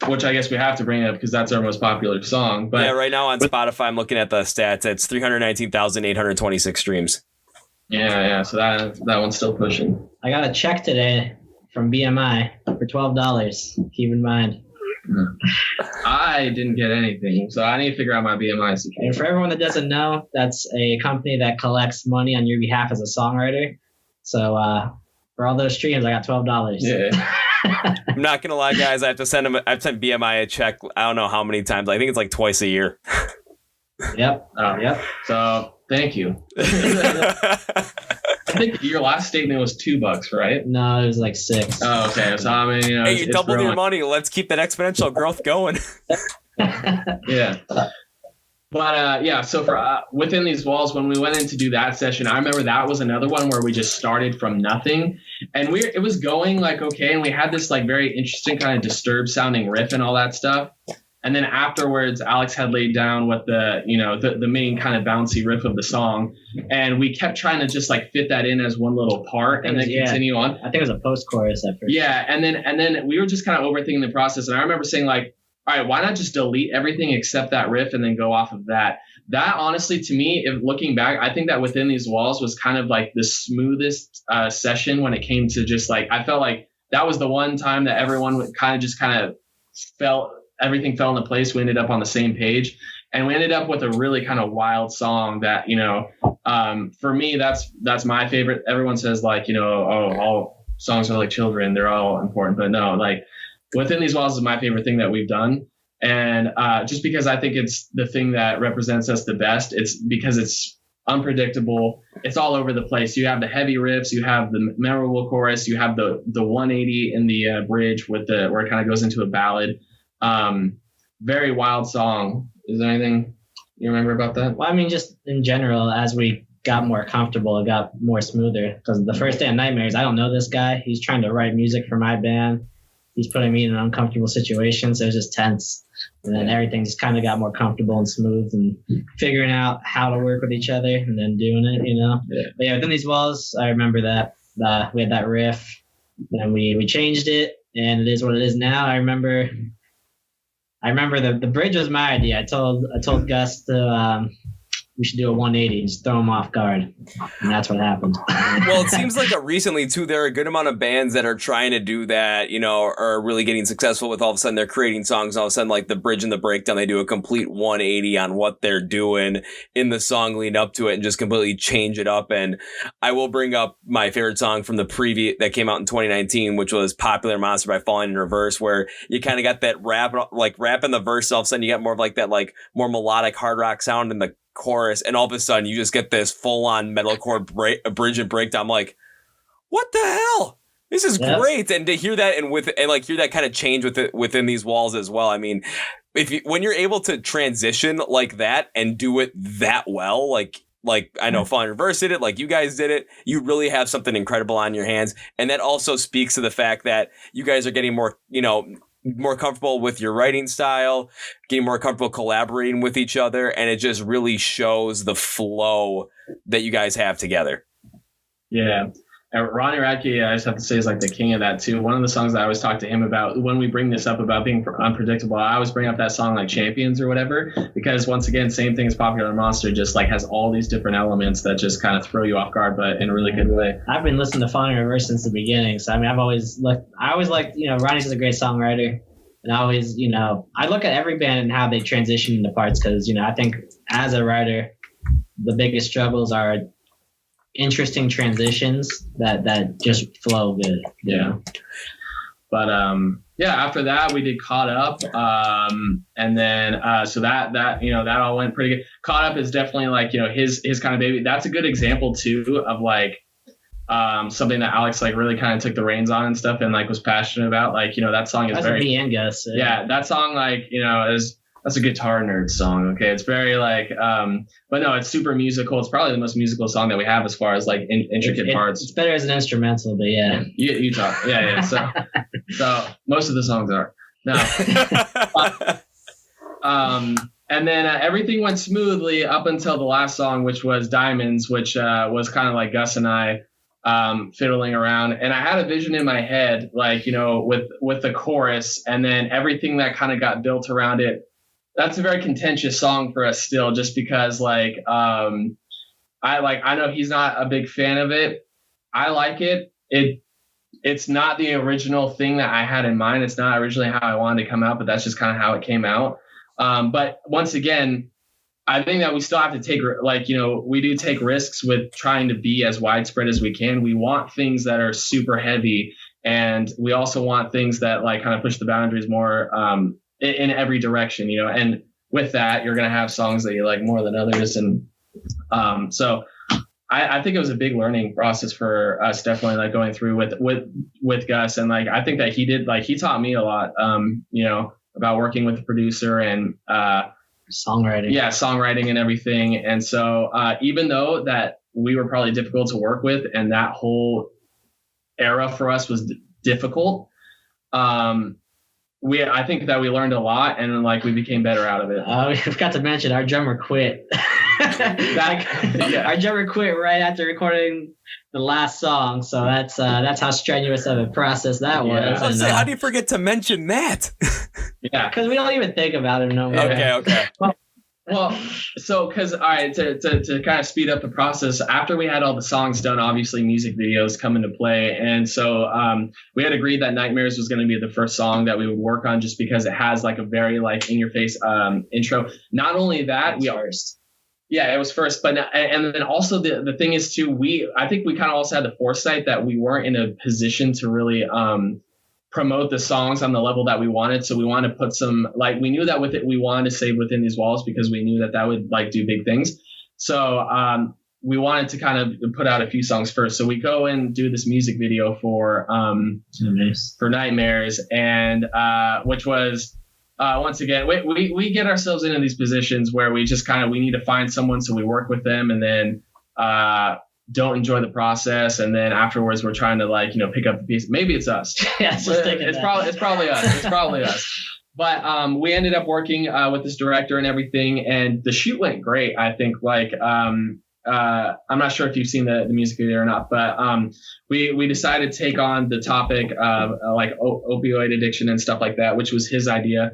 which I guess we have to bring up because that's our most popular song. But yeah, right now on Spotify, I'm looking at the stats. It's 319,826 streams. Yeah. So that one's still pushing. I got a check today from BMI for $12. Keep in mind. I didn't get anything, so I need to figure out my BMI situation. And for everyone that doesn't know, that's a company that collects money on your behalf as a songwriter. So for all those streams, I got $12. Yeah. I'm not gonna lie, guys. I've sent BMI a check. I don't know how many times. I think it's like twice a year. Yep. Yep. So thank you. I think your last statement was $2, right? No, it was like 6. Oh, okay. So I mean, hey, you doubled growing. your money. Let's keep that exponential growth going. Yeah. But yeah, so for within these walls, when we went in to do that session, I remember that was another one where we just started from nothing, and it was going like okay, and we had this like very interesting kind of disturbed sounding riff and all that stuff. And then afterwards, Alex had laid down what the main kind of bouncy riff of the song, and we kept trying to just like fit that in as one little part and then continue on. I think it was a post-chorus at first. Yeah, and then we were just kind of overthinking the process, and I remember saying like, all right, why not just delete everything except that riff and then go off of that? That honestly, to me, if looking back, I think that Within These Walls was kind of like the smoothest session when it came to just like, I felt like that was the one time that everyone would kind of felt everything fell into place. We ended up on the same page, and we ended up with a really kind of wild song that, for me, that's my favorite. Everyone says like, all songs are like children. They're all important, but no, like Within These Walls is my favorite thing that we've done. And just because I think it's the thing that represents us the best, it's because it's unpredictable. It's all over the place. You have the heavy riffs, you have the memorable chorus, you have the 180 in the bridge where it kind of goes into a ballad. Very wild song. Is there anything you remember about that? Well, I mean, just in general, as we got more comfortable, it got more smoother. Because the first day of Nightmares, I don't know this guy. He's trying to write music for my band. He's putting me in an uncomfortable situation, so it was just tense. And then everything just kind of got more comfortable and smooth, and figuring out how to work with each other and then doing it, Yeah. But yeah, Within These Walls, I remember that we had that riff, and we changed it, and it is what it is now. I remember the bridge was my idea. I told Gus to we should do a 180 and just throw him off guard, and that's what happened. Well, it seems like recently too, there are a good amount of bands that are trying to do that, are really getting successful with all of a sudden they're creating songs, and all of a sudden like the bridge and the breakdown, they do a complete 180 on what they're doing in the song leading up to it and just completely change it up. And I will bring up my favorite song from the preview that came out in 2019, which was Popular Monster by Falling in Reverse, where you kind of got that rap in the verse, all of a sudden you get more of like that like more melodic hard rock sound in the chorus, and all of a sudden you just get this full-on metalcore bridge and breakdown. I'm like, what the hell? This is great. And to hear that and hear that kind of change within these walls as well. I mean, when you're able to transition like that and do it that well, like I know Falling Reverse did it, like you guys did it, you really have something incredible on your hands. And that also speaks to the fact that you guys are getting more, more comfortable with your writing style, getting more comfortable collaborating with each other, and it just really shows the flow that you guys have together. Yeah. Ronnie Radke, I just have to say, is like the king of that too. One of the songs that I always talk to him about when we bring this up about being unpredictable, I always bring up that song like Champions or whatever, because once again, same thing as Popular Monster, just like has all these different elements that just kind of throw you off guard, but in a really good way. I've been listening to Falling in Reverse since the beginning. So I mean, I always liked, Ronnie's a great songwriter. And I always, I look at every band and how they transition into parts, because, I think as a writer, the biggest struggles are interesting transitions that just flow good. Yeah. But after that we did Caught Up, and then so that all went pretty good. Caught Up is definitely like his kind of baby. That's a good example too of like something that Alex like really kind of took the reins on and stuff, and like was passionate about. Like that song is very me and Gus. Yeah, that song like that's a guitar nerd song. Okay, it's very like but no, it's super musical. It's probably the most musical song that we have as far as like intricate parts. It's better as an instrumental, but yeah. You talk. Yeah. So most of the songs are no. And then everything went smoothly up until the last song, which was Diamonds, which was kind of like Gus and I fiddling around, and I had a vision in my head, like with the chorus, and then everything that kind of got built around it. That's a very contentious song for us still, just because I know he's not a big fan of it. I like it. It's not the original thing that I had in mind. It's not originally how I wanted to come out, but that's just kind of how it came out. But once again, I think that we still have to take, we do take risks with trying to be as widespread as we can. We want things that are super heavy And we also want things that like kind of push the boundaries more in every direction, you know. And with that, you're going to have songs that you like more than others. And so I think it was a big learning process for us, definitely, like going through with Gus. And like, I think that he taught me a lot, you know, about working with the producer and songwriting. Yeah, songwriting and everything. And so even though that we were probably difficult to work with and that whole era for us was difficult, I think that we learned a lot and like we became better out of it. We forgot to mention our drummer quit. Our drummer quit right after recording the last song, so that's how strenuous of a process that was. I was gonna say, how do you forget to mention that? Yeah, because we don't even think about it no more. Okay. Well, so because all right, to kind of speed up the process, after we had all the songs done, obviously music videos come into play, and so we had agreed that Nightmares was going to be the first song that we would work on, just because it has like a very like in your face intro. Not only that, it was first, but and then also the thing is too, I think we kind of also had the foresight that we weren't in a position to really promote the songs on the level that we wanted. So we wanted to put some, like, we knew that with it, we wanted to stay within these walls because we knew that would like do big things. So we wanted to kind of put out a few songs first. So we go and do this music video for Nightmares, and which was once again, we get ourselves into these positions where we just we need to find someone, so we work with them, and then don't enjoy the process, and then afterwards we're trying to like, you know, pick up the piece. Maybe it's us. Yeah, it's probably us. It's probably us. But we ended up working with this director and everything, and the shoot went great. I think like I'm not sure if you've seen the music video or not, but we decided to take on the topic of like opioid addiction and stuff like that, which was his idea.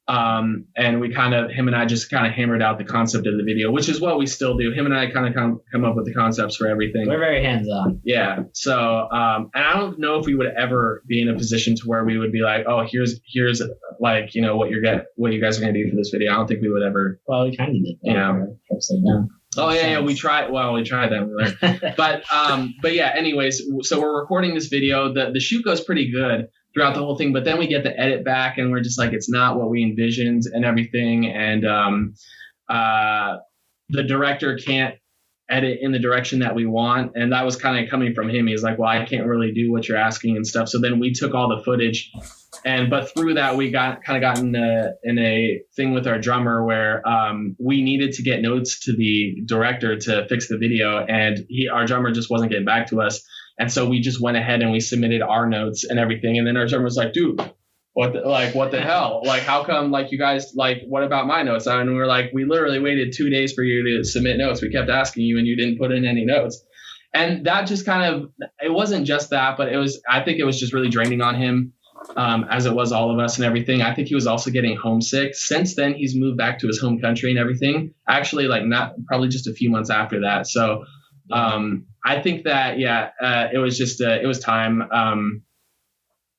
And him and I just kind of hammered out the concept of the video, which is what we still do. Him and I kind of come up with the concepts for everything. We're very hands-on. Yeah. So, and I don't know if we would ever be in a position to where we would be like, oh, here's like, you know, what you guys are going to do for this video. I don't think we would ever. Well, we kind of did. You know. Oh yeah, we tried. Well, we tried that, but yeah. Anyways, so we're recording this video. The shoot goes pretty good throughout the whole thing, but then we get the edit back, and we're just like, it's not what we envisioned and everything. And the director can't edit in the direction that we want, and that was kind of coming from him. He's like, well, I can't really do what you're asking and stuff. So then we took all the footage. But through that, we got in a thing with our drummer where we needed to get notes to the director to fix the video, and our drummer just wasn't getting back to us. And so we just went ahead and we submitted our notes and everything. And then our drummer was like, dude, what the hell? Like, how come, like, you guys, like, what about my notes? And we were like, we literally waited 2 days for you to submit notes. We kept asking you and you didn't put in any notes. And that just it wasn't just that, but I think it was just really draining on him. As it was all of us and everything. I think he was also getting homesick. Since then, he's moved back to his home country and everything. Actually, like probably just a few months after that. So I think that, it was time.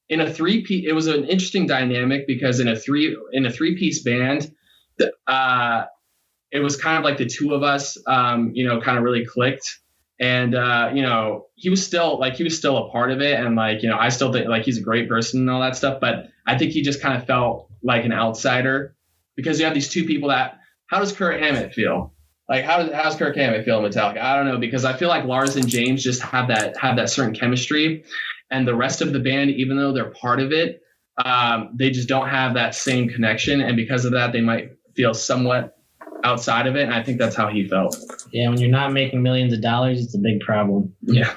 In a three-piece, it was an interesting dynamic because in a three-piece band, it was kind of like the two of us, you know, kind of really clicked. And, you know, he was still a part of it. And like, you know, I still think like he's a great person and all that stuff. But I think he just kind of felt like an outsider because you have these two people how does Kirk Hammett feel? Like, how's Kirk Hammett feel in Metallica? I don't know, because I feel like Lars and James just have that certain chemistry, and the rest of the band, even though they're part of it, they just don't have that same connection. And because of that, they might feel somewhat outside of it, and I think that's how he felt. Yeah, when you're not making millions of dollars, it's a big problem. Yeah,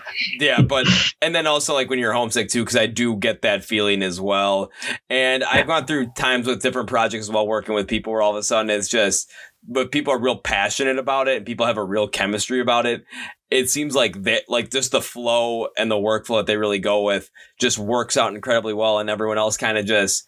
but and then also like when you're homesick too, because I do get that feeling as well. And I've gone through times with different projects while working with people where all of a sudden it's just, but people are real passionate about it and people have a real chemistry about it. It seems like that, like just the flow and the workflow that they really go with just works out incredibly well, and everyone else kind of just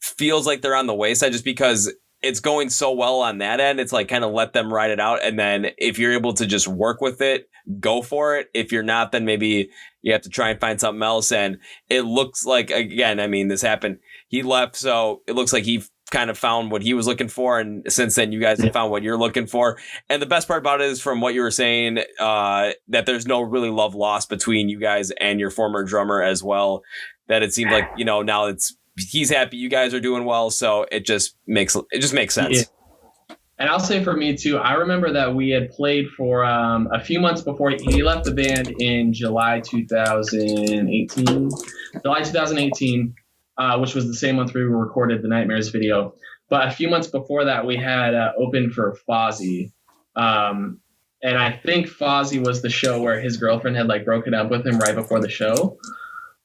feels like they're on the wayside just because it's going so well on that end. It's like kind of let them ride it out. And then if you're able to just work with it, go for it. If you're not, then maybe you have to try and find something else. And it looks like, again, I mean, this happened. He left. So it looks like he kind of found what he was looking for, and since then you guys have found what you're looking for. And the best part about it is, from what you were saying, that there's no really love lost between you guys and your former drummer as well, that it seems like, you know, now he's happy, you guys are doing well, so it just makes sense. Yeah. And I'll say for me too, I remember that we had played for a few months before he left the band in July 2018, which was the same month we recorded the Nightmares video. But a few months before that, we had opened for Fozzy. And I think Fozzy was the show where his girlfriend had like broken up with him right before the show.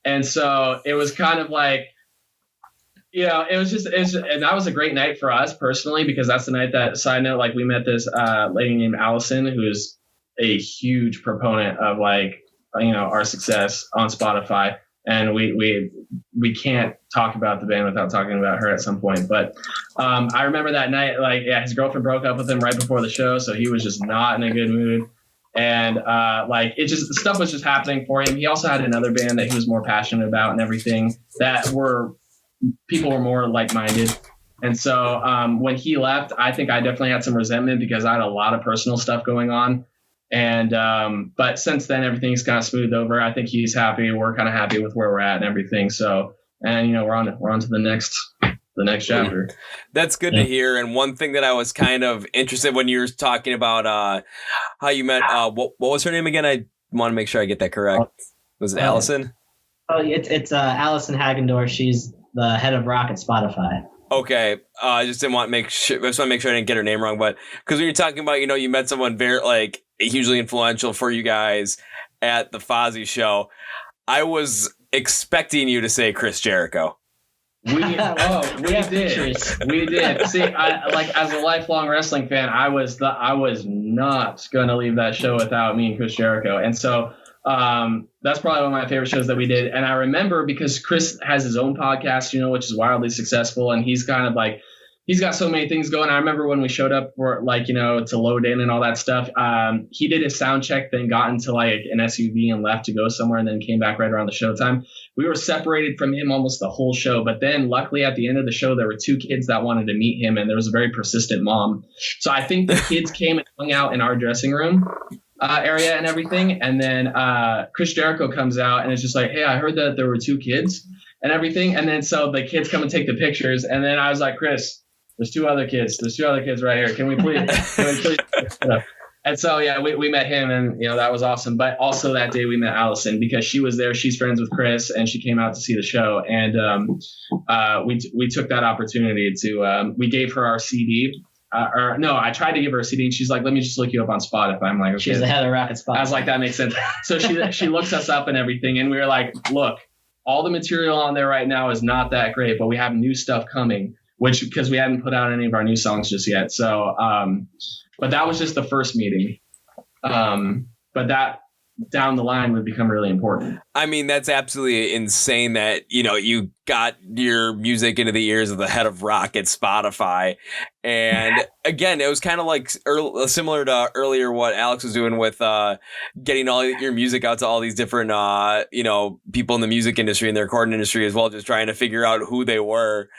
And so it was kind of like, you know, it was just, and that was a great night for us personally, because that's the night that, side note, like we met this lady named Allison, who's a huge proponent of like, you know, our success on Spotify. And we can't talk about the band without talking about her at some point. But I remember that night, like, yeah, his girlfriend broke up with him right before the show, so he was just not in a good mood. And like, it just, stuff was just happening for him. He also had another band that he was more passionate about and everything, that people were more like-minded. And so when he left, I think I definitely had some resentment because I had a lot of personal stuff going on. And but since then, everything's kind of smoothed over. I think he's happy. We're kind of happy with where we're at and everything. So, and you know, we're on to the next chapter. That's good to hear. And one thing that I was kind of interested when you were talking about how you met, what was her name again? I want to make sure I get that correct. Was it Allison? Oh, it's Allison Hagendorf. She's the head of rock at Spotify. Okay, I just didn't want to make sure. I just want to make sure I didn't get her name wrong. But because when you're talking about, you know, you met someone very like hugely influential for you guys at the Fozzy show, I was expecting you to say Chris Jericho. We did. See, like as a lifelong wrestling fan, I was not gonna leave that show without me and Chris Jericho, and so. That's probably one of my favorite shows that we did. And I remember because Chris has his own podcast, you know, which is wildly successful. And he's kind of like, he's got so many things going. I remember when we showed up for like, you know, to load in and all that stuff. He did his sound check, then got into like an SUV and left to go somewhere and then came back right around the showtime. We were separated from him almost the whole show. But then luckily at the end of the show, there were two kids that wanted to meet him. And there was a very persistent mom. So I think the kids came and hung out in our dressing room area and everything, and then Chris Jericho comes out and it's just like, hey, I heard that there were two kids and everything, and then so the kids come and take the pictures, and then I was like, Chris, there's two other kids right here, can we please and so yeah, we met him, and you know, that was awesome. But also that day we met Allison because she was there, she's friends with Chris, and she came out to see the show, and we took that opportunity to we gave her our CD. I tried to give her a CD, and she's like, let me just look you up on Spotify. I'm like, okay. She's the head of rock at Spotify. I was like, that makes sense. So she looks us up and everything, and we were like, look, all the material on there right now is not that great, but we have new stuff coming, because we hadn't put out any of our new songs just yet. So, but that was just the first meeting. But that down the line would become really important. I mean, that's absolutely insane that, you know, you got your music into the ears of the head of rock at Spotify. And again, it was kind of like similar to earlier what Alex was doing with getting all your music out to all these different, you know, people in the music industry and the recording industry as well, just trying to figure out who they were.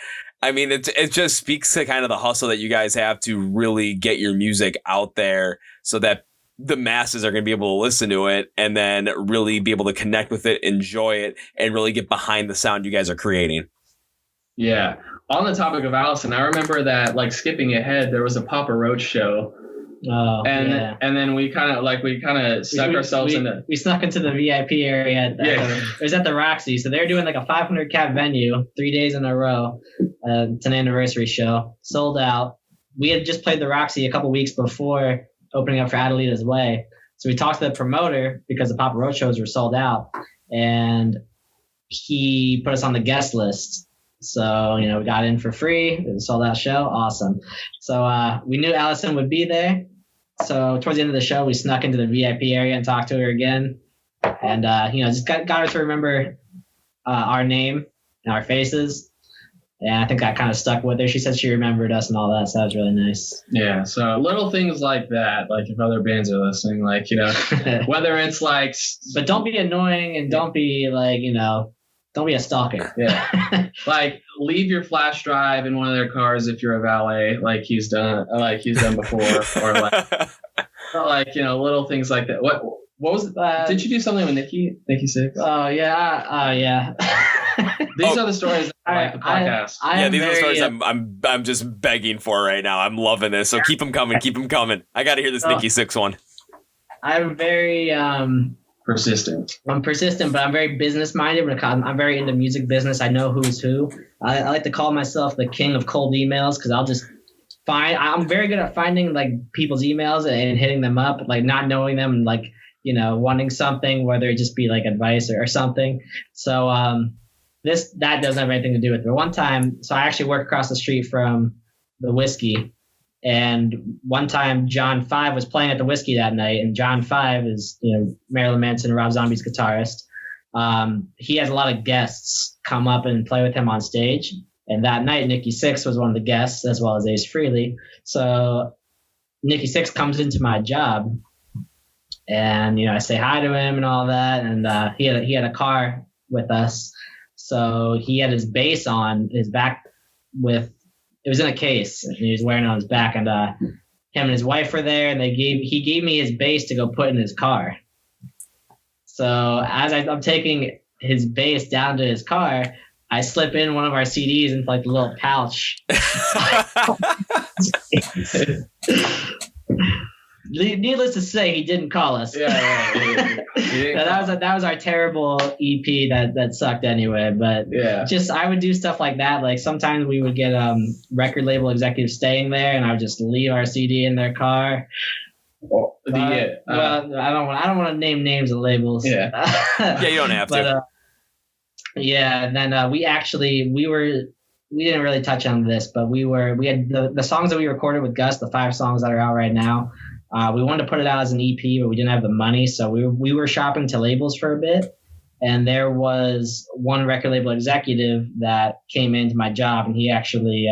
I mean, it just speaks to kind of the hustle that you guys have to really get your music out there so that the masses are going to be able to listen to it and then really be able to connect with it, enjoy it, and really get behind the sound you guys are creating. Yeah. On the topic of Allison, I remember that, like, skipping ahead, there was a Papa Roach show. Oh, and then we kind of stuck ourselves in the... We snuck into the VIP area. It was at the Roxy. So they're doing like a 500 cap venue 3 days in a row. It's an anniversary show. Sold out. We had just played the Roxy a couple weeks before opening up for Adelita's Way. So we talked to the promoter because the Papa Roach shows were sold out, and he put us on the guest list. So, you know, we got in for free. It was a sold out show. Awesome. So we knew Allison would be there. So towards the end of the show, we snuck into the VIP area and talked to her again. And, you know, just got her to remember our name and our faces. And I think I kind of stuck with her. She said she remembered us and all that, so that was really nice. Yeah, so little things like that, like if other bands are listening, like, you know, whether it's like... But don't be annoying and don't be like, you know, don't be a stalker. Yeah. Like leave your flash drive in one of their cars if you're a valet, like he's done before, or like little things like that. What was did you do something with Nikki Sixx? Oh yeah. These are the stories that I like the podcast. These are the stories I'm just begging for right now. I'm loving this. So keep them coming. I got to hear this Nikki Sixx one. I'm very persistent. I'm persistent, but I'm very business minded. I'm very into music business. I know who's who. I like to call myself the king of cold emails because I'll just I'm very good at finding like people's emails and hitting them up, like not knowing them and like wanting something, whether it just be like advice or something. So that doesn't have anything to do with it. But one time, so I actually work across the street from the Whiskey. And one time John 5 was playing at the Whiskey that night. And John 5 is, Marilyn Manson and Rob Zombie's guitarist. He has a lot of guests come up and play with him on stage. And that night, Nikki Sixx was one of the guests, as well as Ace Frehley. So Nikki Sixx comes into my job. And, I say hi to him and all that. And he had a car with us. So he had his bass on his back it was in a case and he was wearing it on his back, and him and his wife were there, and he gave me his bass to go put in his car. So as I'm taking his bass down to his car, I slip in one of our CDs into like the little pouch. Needless to say, he didn't call us. Yeah. That was our terrible EP that sucked anyway. But I would do stuff like that. Like sometimes we would get record label executives staying there, and I would just leave our CD in their car. Well, I don't want to name names of labels. Yeah, you don't have to. And then we didn't really touch on this, but we had the songs that we recorded with Gus, the 5 songs that are out right now. We wanted to put it out as an EP, but we didn't have the money, so we were shopping to labels for a bit. And there was one record label executive that came into my job, and he actually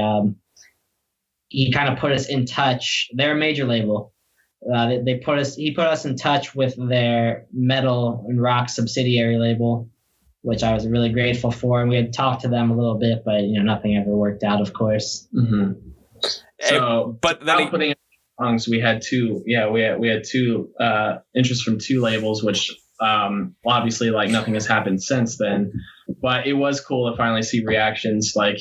he kind of put us in touch. They're a major label. He put us in touch with their metal and rock subsidiary label, which I was really grateful for. And we had talked to them a little bit, but nothing ever worked out, of course. Mm-hmm. So, but then putting songs, we had two. Yeah, we had two interest from 2 labels, which obviously like nothing has happened since then. But it was cool to finally see reactions, like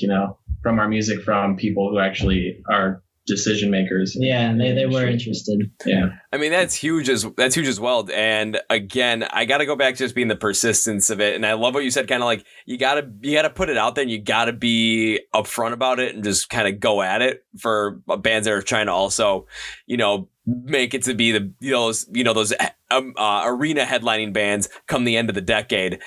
from our music from people who actually are decision makers. Yeah, and they were interested. Yeah, I mean that's huge as well. And again, I got to go back to just being the persistence of it. And I love what you said, kind of like you gotta put it out there, and you gotta be upfront about it, and just kind of go at it for bands that are trying to also, make it to be those arena headlining bands come the end of the decade.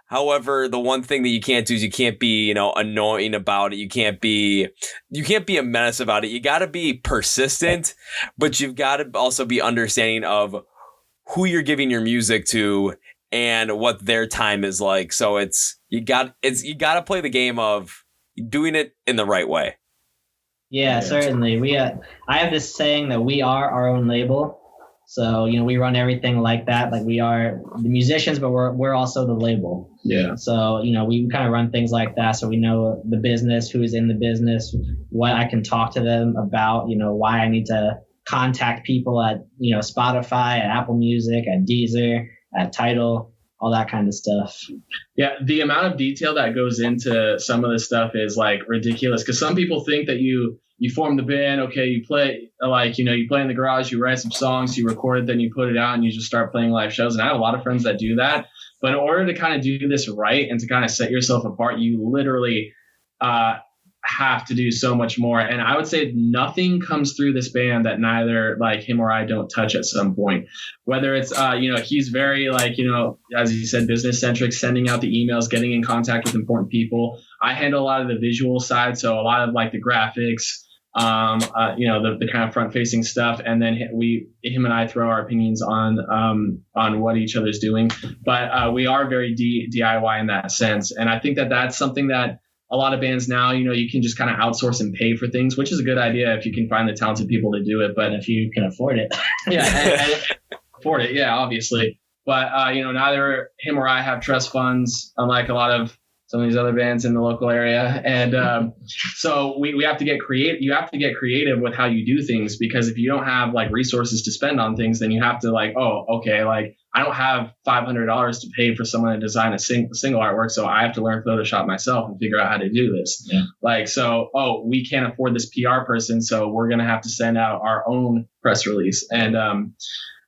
However, the one thing that you can't do is you can't be, annoying about it. You can't be a menace about it. You got to be persistent, but you've got to also be understanding of who you're giving your music to and what their time is like. So you got to play the game of doing it in the right way. Yeah, certainly. I have this saying that we are our own label. So, we run everything like that. Like we are the musicians, but we're also the label. Yeah. So, we kind of run things like that. So we know the business, who's in the business, what I can talk to them about, why I need to contact people at, Spotify, at Apple Music, at Deezer, at Tidal, all that kind of stuff. Yeah. The amount of detail that goes into some of this stuff is like ridiculous. Cause some people think that you form the band. Okay. You play you play in the garage, you write some songs, you record it, then you put it out and you just start playing live shows. And I have a lot of friends that do that, but in order to kind of do this right and to kind of set yourself apart, you literally, have to do so much more. And I would say nothing comes through this band that neither like him or I don't touch at some point, whether it's, he's very as you said, business centric, sending out the emails, getting in contact with important people. I handle a lot of the visual side. So a lot of like the graphics, the kind of front facing stuff. And then him and I throw our opinions on what each other's doing. But we are very DIY in that sense. And I think that that's something that a lot of bands now, you can just kind of outsource and pay for things, which is a good idea if you can find the talented people to do it. But if you can afford it. and afford it. Yeah, obviously. But, neither him or I have trust funds, unlike a lot of some of these other bands in the local area. And so we have to get creative. You have to get creative with how you do things, because if you don't have like resources to spend on things, then you have to like, oh, okay, like I don't have $500 to pay for someone to design a single artwork, so I have to learn Photoshop myself and figure out how to do this. Yeah. Like, so, oh, we can't afford this PR person, so we're going to have to send out our own press release. And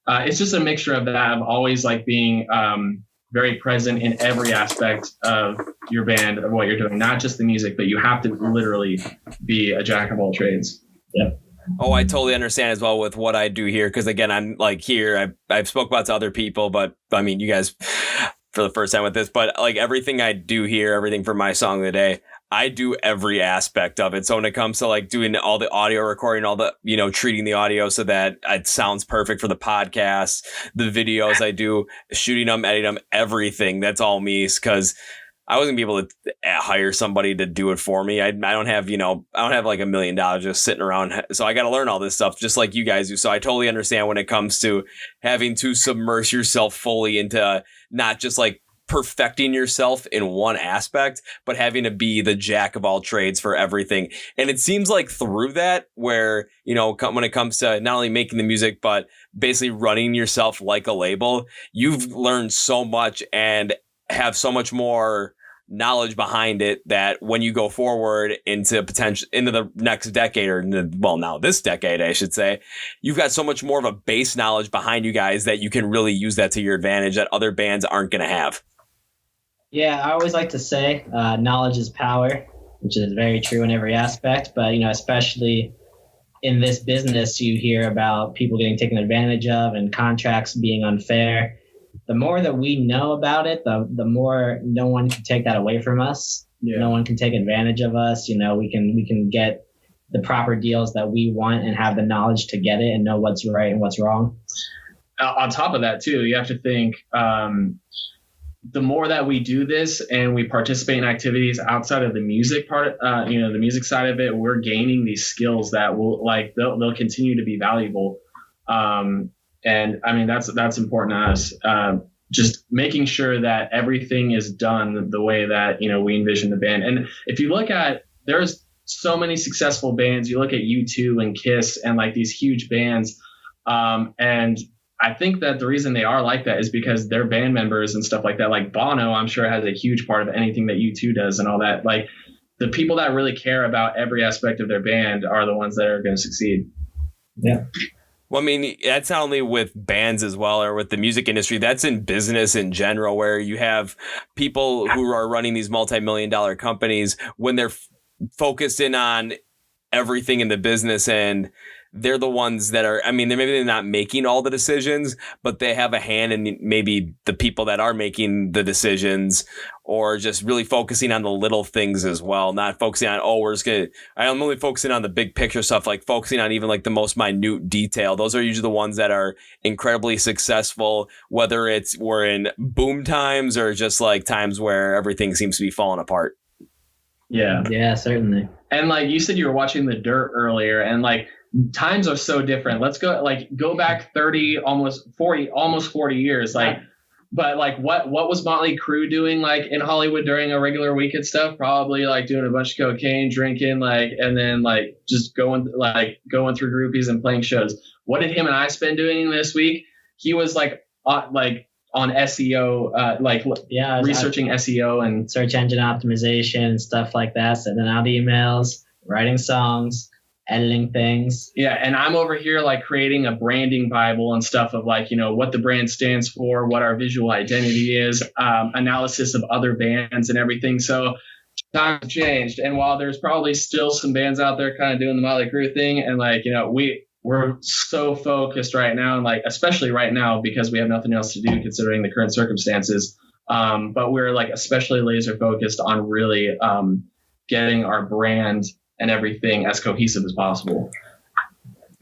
it's just a mixture of that, of always like being very present in every aspect of your band, of what you're doing, not just the music, but you have to literally be a jack of all trades. Yep. Oh, I totally understand as well with what I do here. Because again, I'm like here, I've spoke about to other people, but I mean, you guys for the first time with this, but like everything I do here, everything for my song of the day, I do every aspect of it. So when it comes to like doing all the audio recording, all the, you know, treating the audio so that it sounds perfect for the podcast, the videos I do, shooting them, editing them, everything, that's all me. Because I wasn't gonna be able to hire somebody to do it for me. I don't have, you know, I don't have like $1 million just sitting around. So I got to learn all this stuff just like you guys do. So I totally understand when it comes to having to submerge yourself fully into not just like perfecting yourself in one aspect, but having to be the jack of all trades for everything. And it seems like through that, where, you know, when it comes to not only making the music, but basically running yourself like a label, you've learned so much and have so much more knowledge behind it that when you go forward into the next decade, or now this decade, I should say, you've got so much more of a base knowledge behind you guys that you can really use that to your advantage that other bands aren't going to have. Yeah, I always like to say knowledge is power, which is very true in every aspect. But, you know, especially in this business, you hear about people getting taken advantage of and contracts being unfair. The more that we know about it, the more no one can take that away from us. Yeah. No one can take advantage of us. You know, we can get the proper deals that we want and have the knowledge to get it and know what's right and what's wrong. On top of that, too, you have to think the more that we do this and we participate in activities outside of the music part, the music side of it, we're gaining these skills that will they'll continue to be valuable. And I mean, that's important to us. Just making sure that everything is done the way that, you know, we envision the band. And if you look at, there's so many successful bands. You look at U2 and Kiss and like these huge bands. And I think that the reason they are like that is because their band members and stuff like that, like Bono, I'm sure has a huge part of anything that U2 does and all that. Like the people that really care about every aspect of their band are the ones that are going to succeed. Yeah. Well, I mean, that's not only with bands as well, or with the music industry, that's in business in general, where you have people who are running these multi-million-dollar companies when they're focused in on everything in the business, and they're the ones that are, I mean, they're not making all the decisions, but they have a hand in maybe the people that are making the decisions, or just really focusing on the little things as well. Not focusing on, I'm only focusing on the big picture stuff, like focusing on even like the most minute detail. Those are usually the ones that are incredibly successful, whether we're in boom times or just like times where everything seems to be falling apart. Yeah, certainly. And like you said, you were watching The Dirt earlier, and like times are so different. Let's go back 30, almost 40 years. Like, but like what was Motley Crue doing like in Hollywood during a regular week and stuff? Probably like doing a bunch of cocaine, drinking, like, and then like just going through groupies and playing shows. What did him and I spend doing this week? He was like on SEO, researching SEO and search engine optimization and stuff like that, sending out emails, writing songs, editing things. Yeah, and I'm over here like creating a branding Bible and stuff of like, you know, what the brand stands for, what our visual identity is, analysis of other bands and everything. So times have changed, and while there's probably still some bands out there kind of doing the Motley Crue thing, and like, you know, we're so focused right now, and like especially right now because we have nothing else to do considering the current circumstances. But we're like especially laser focused on really getting our brand and everything as cohesive as possible.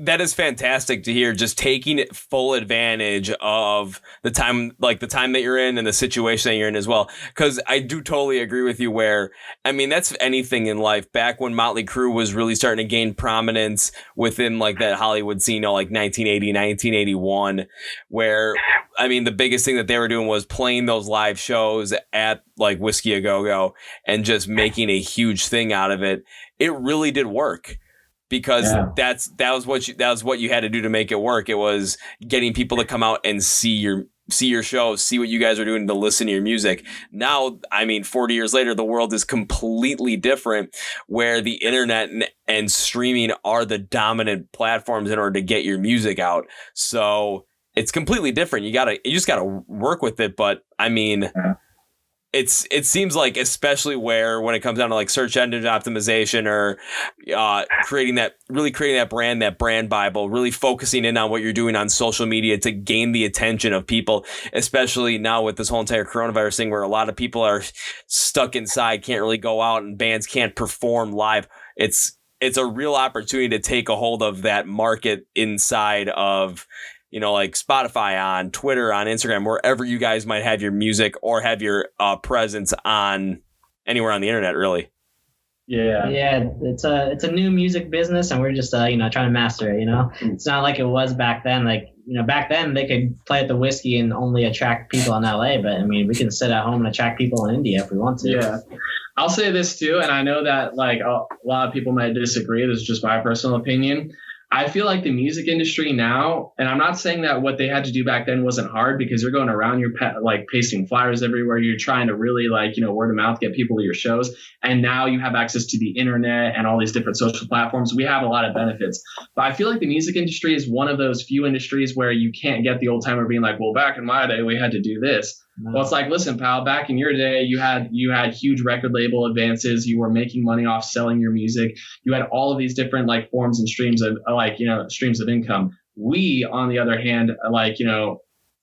That is fantastic to hear. Just taking full advantage of the time that you're in and the situation that you're in as well. Because I do totally agree with you where, I mean, that's anything in life. Back when Motley Crue was really starting to gain prominence within like that Hollywood scene, like 1980, 1981, where, I mean, the biggest thing that they were doing was playing those live shows at like Whiskey A Go Go and just making a huge thing out of it. It really did work. Because that was what you had to do to make it work. It was getting people to come out and see your shows, see what you guys are doing, to listen to your music. Now, I mean, 40 years later, the world is completely different, where the internet and streaming are the dominant platforms in order to get your music out. So it's completely different. You just gotta work with it. But I mean. It seems like, especially when it comes down to like search engine optimization or creating that brand Bible, really focusing in on what you're doing on social media to gain the attention of people, especially now with this whole entire coronavirus thing where a lot of people are stuck inside, can't really go out, and bands can't perform live. It's a real opportunity to take a hold of that market inside of, like Spotify, on Twitter, on Instagram, wherever you guys might have your music or have your presence on anywhere on the internet, really. Yeah, it's a new music business, and we're just trying to master it. It's not like it was back then. Like back then they could play at the Whiskey and only attract people in LA, but I mean we can sit at home and attract people in India if we want to. Yeah, I'll say this too, and I know that like a lot of people might disagree. This is just my personal opinion. I feel like the music industry now, and I'm not saying that what they had to do back then wasn't hard, because you're going around, you're like pasting flyers everywhere. You're trying to really word of mouth, get people to your shows. And now you have access to the internet and all these different social platforms. We have a lot of benefits, but I feel like the music industry is one of those few industries where you can't get the old timer being like, well, back in my day, we had to do this. No. Well, it's like, listen, pal, back in your day, you had huge record label advances. You were making money off selling your music. You had all of these different forms and streams of streams of income. We, on the other hand,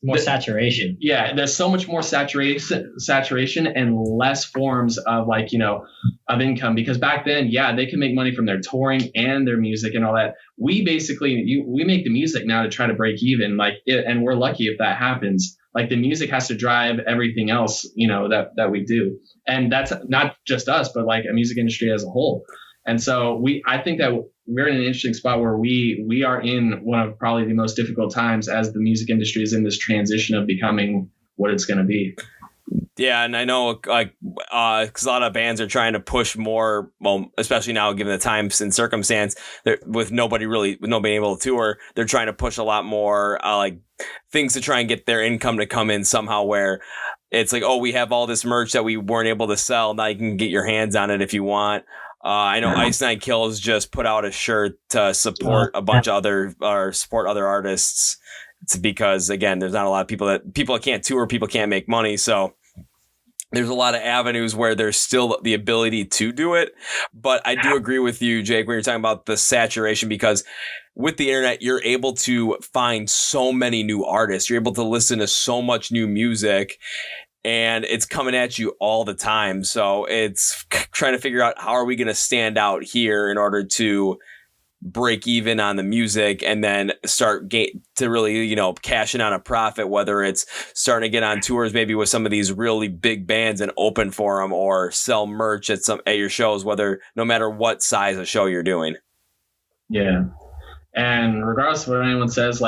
more saturation. Yeah, there's so much more saturation and less forms of of income, because back then, they could make money from their touring and their music and all that. We basically we make the music now to try to break even, and we're lucky if that happens. Like the music has to drive everything else, that we do. And that's not just us, but like a music industry as a whole. And so I think that we're in an interesting spot where we are in one of probably the most difficult times as the music industry is in this transition of becoming what it's going to be. Yeah, and I know, because a lot of bands are trying to push more, well, especially now given the times and circumstance, with nobody able to tour, they're trying to push a lot more things to try and get their income to come in somehow, where it's like, oh, we have all this merch that we weren't able to sell. Now you can get your hands on it if you want. I know Ice Nine Kills just put out a shirt to support a bunch of other artists. It's because, again, there's not a lot of people that can't tour, people can't make money. So there's a lot of avenues where there's still the ability to do it. But I do agree with you, Jake, when you're talking about the saturation, because with the internet, you're able to find so many new artists. You're able to listen to so much new music, and it's coming at you all the time. So it's trying to figure out, how are we going to stand out here in order to break even on the music and then start to really, cash in on a profit, whether it's starting to get on tours, maybe with some of these really big bands and open for them, or sell merch at your shows, no matter what size of show you're doing. Yeah. And regardless of what anyone says,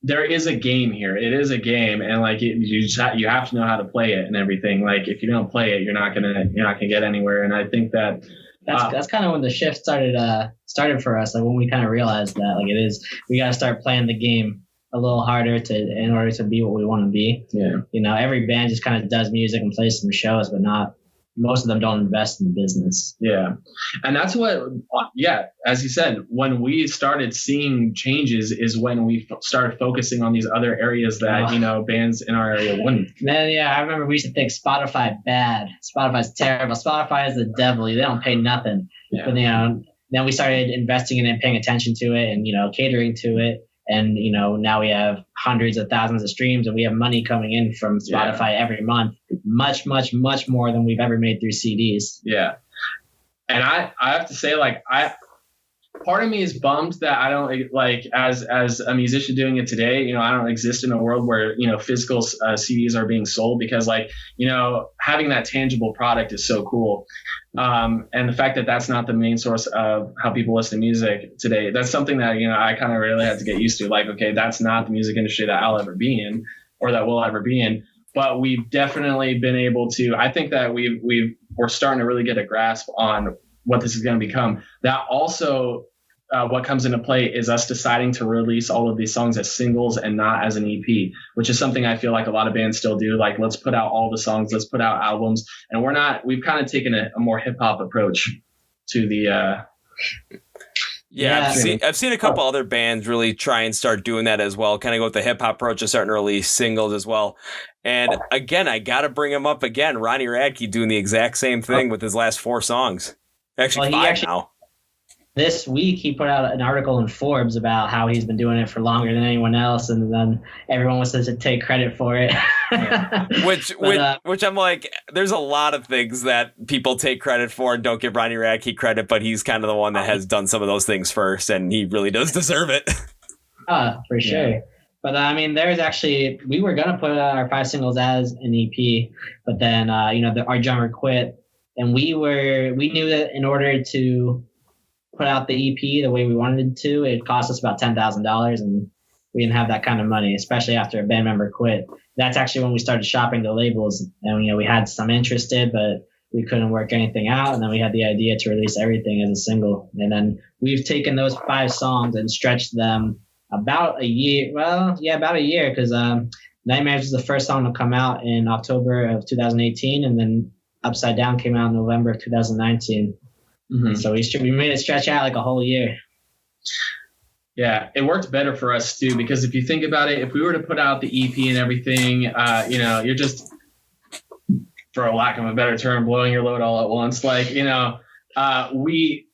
there is a game here. It is a game, and you have to know how to play it and everything. If you don't play it, you're not gonna get anywhere. And I think that that's kind of when the shift started for us. When we kind of realized that we got to start playing the game a little harder in order to be what we want to be. Yeah. Every band just kind of does music and plays some shows, but most of them don't invest in the business. Yeah. And that's as you said, when we started seeing changes is when we started focusing on these other areas that, bands in our area wouldn't. Man, I remember we used to think Spotify bad. Spotify's terrible. Spotify is the devil. They don't pay nothing. Yeah. But, then we started investing in it, paying attention to it, and, catering to it. And, now we have hundreds of thousands of streams, and we have money coming in from Spotify every month, much, much, much more than we've ever made through CDs. Yeah. And I have to say, part of me is bummed that I don't like as a musician doing it today. You know, I don't exist in a world where, you know, physical CDs are being sold, because like, you know, having that tangible product is so cool. And the fact that that's not the main source of how people listen to music today, that's something that, you know, I kind of really had to get used to. Like, okay, that's not the music industry that I'll ever be in, or that we'll ever be in. But we've definitely been able to, I think that we're starting to really get a grasp on what this is going to become. That also, what comes into play is us deciding to release all of these songs as singles and not as an EP, which is something I feel like a lot of bands still do. Like, let's put out all the songs, let's put out albums. And we've kind of taken a more hip hop approach to the, Yeah, I've seen a couple other bands really try and start doing that as well. Kind of go with the hip hop approach of starting to release singles as well. And again, I got to bring him up again. Ronnie Radke doing the exact same thing with his last 4 songs. Actually, 5 now. This week, he put out an article in Forbes about how he's been doing it for longer than anyone else, and then everyone wants to take credit for it. Which I'm like, there's a lot of things that people take credit for and don't give Ronnie Radke credit, but he's kind of the one that has done some of those things first, and he really does deserve it. For sure. Yeah. But I mean, we were gonna put out our 5 singles as an EP, but then our drummer quit, and we knew that in order to put out the EP the way we wanted to, it cost us about $10,000, and we didn't have that kind of money, especially after a band member quit. That's actually when we started shopping the labels, and we had some interested, but we couldn't work anything out, and then we had the idea to release everything as a single. And then we've taken those 5 songs and stretched them about a year. Well, yeah, about a year, because Nightmares was the first song to come out in October of 2018, and then Upside Down came out in November of 2019. Mm-hmm. So we made it stretch out like a whole year. Yeah, it worked better for us too, because if you think about it, if we were to put out the EP and everything, you're just, for a lack of a better term, blowing your load all at once. Like, we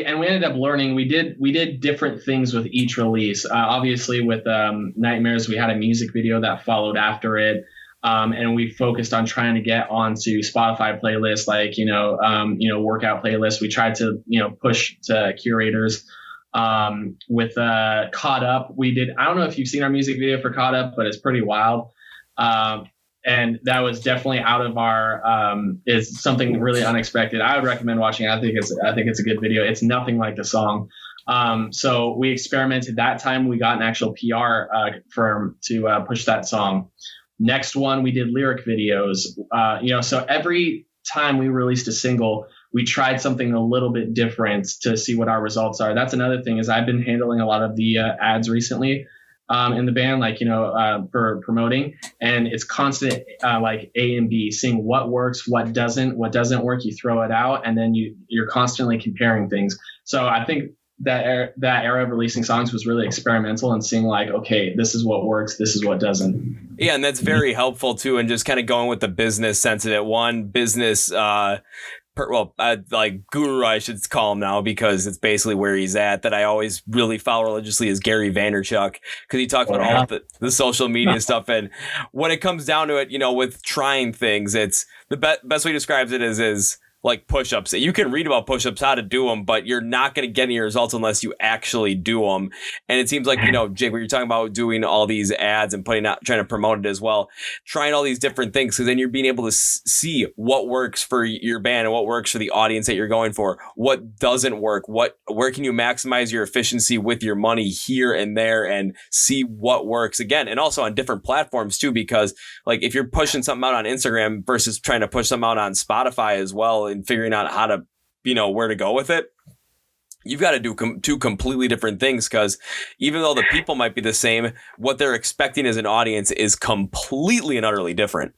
ended up learning, we did different things with each release. Obviously with Nightmares, we had a music video that followed after it. And we focused on trying to get onto Spotify playlists, like, workout playlists. We tried to, push to curators. With Caught Up, I don't know if you've seen our music video for Caught Up, but it's pretty wild. And that was definitely out of our, is something really unexpected. I would recommend watching it. I think it's a good video. It's nothing like the song. So we experimented that time. We got an actual PR firm to push that song. Next one, we did lyric videos. So every time we released a single, we tried something a little bit different to see what our results are. That's another thing, is I've been handling a lot of the ads recently in the band, for promoting, and it's constant like A and B, seeing what works, what doesn't work. You throw it out, and then you're constantly comparing things. So I think that era of releasing songs was really experimental and seeing like, okay, this is what works, this is what doesn't. Yeah, and that's very helpful too, and just kind of going with the business sense of it. One business like guru, I should call him now, because it's basically where he's at, that I always really follow religiously, is Gary Vaynerchuk, because he talks about all the social media stuff. And when it comes down to it, with trying things, it's the best way he describes it is like push-ups. You can read about push-ups, how to do them, but you're not going to get any results unless you actually do them. And it seems like, Jake, what you're talking about, doing all these ads and trying to promote it as well, trying all these different things, because then you're being able to see what works for your band and what works for the audience that you're going for, what doesn't work, where can you maximize your efficiency with your money here and there, and see what works again. And also on different platforms too, because like if you're pushing something out on Instagram versus trying to push something out on Spotify as well, and figuring out how to, where to go with it, you've got to do 2 completely different things, because even though the people might be the same, what they're expecting as an audience is completely and utterly different.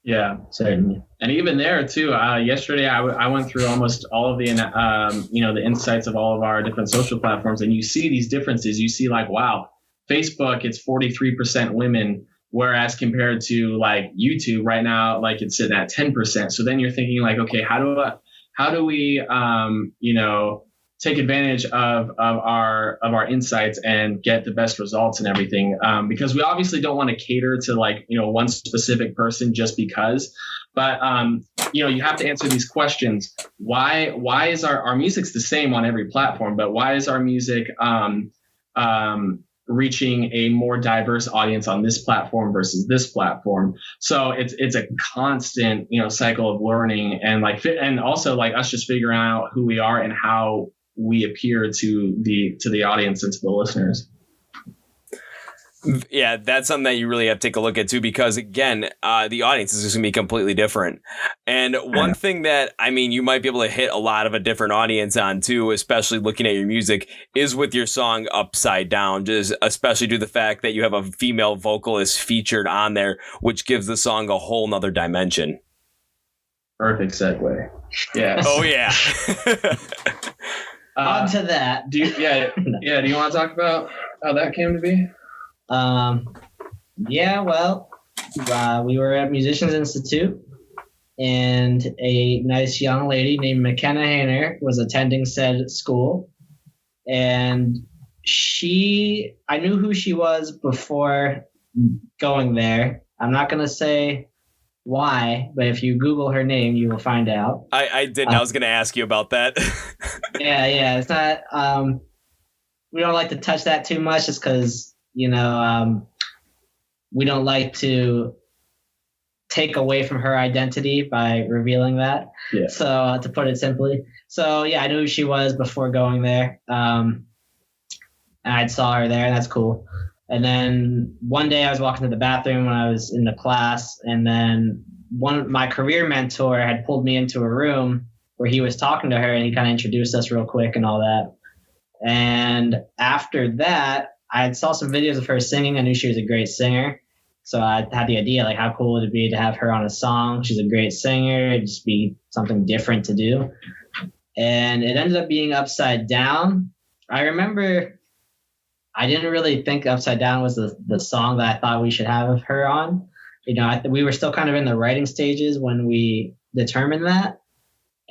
Yeah, certainly. And even there too, yesterday I went through almost all of the, the insights of all of our different social platforms, and you see these differences. You see like, wow, Facebook, it's 43% women, whereas compared to like YouTube right now, like it's sitting at 10%. So then you're thinking like, okay, how do we, take advantage of our insights and get the best results and everything? Because we obviously don't want to cater to like, one specific person just because, but you have to answer these questions. Why is our music's the same on every platform, but why is our music reaching a more diverse audience on this platform versus this platform? So it's a constant, cycle of learning, and and also like us just figuring out who we are and how we appear to the audience and to the listeners. Yeah, that's something that you really have to take a look at too, because again, the audience is just gonna be completely different. And one thing that, you might be able to hit a lot of a different audience on too, especially looking at your music, is with your song Upside Down, just especially due to the fact that you have a female vocalist featured on there, which gives the song a whole nother dimension. Perfect segue. Yeah. Oh yeah. On to that. Do you want to talk about how that came to be? We were at Musicians Institute, and a nice young lady named McKenna Haner was attending said school, and I knew who she was before going there. I'm not going to say why, but if you Google her name, you will find out. I didn't. I was going to ask you about that. Yeah. It's not, we don't like to touch that too much just because, we don't like to take away from her identity by revealing that. Yeah. So to put it simply. So yeah, I knew who she was before going there. I saw her there, and that's cool. And then one day I was walking to the bathroom when I was in the class, and then my career mentor had pulled me into a room where he was talking to her, and he kind of introduced us real quick and all that. And after that, I saw some videos of her singing. I knew she was a great singer. So I had the idea, like, how cool would it be to have her on a song? She's a great singer. It'd just be something different to do. And it ended up being Upside Down. I remember I didn't really think Upside Down was the song that I thought we should have her on. We were still kind of in the writing stages when we determined that.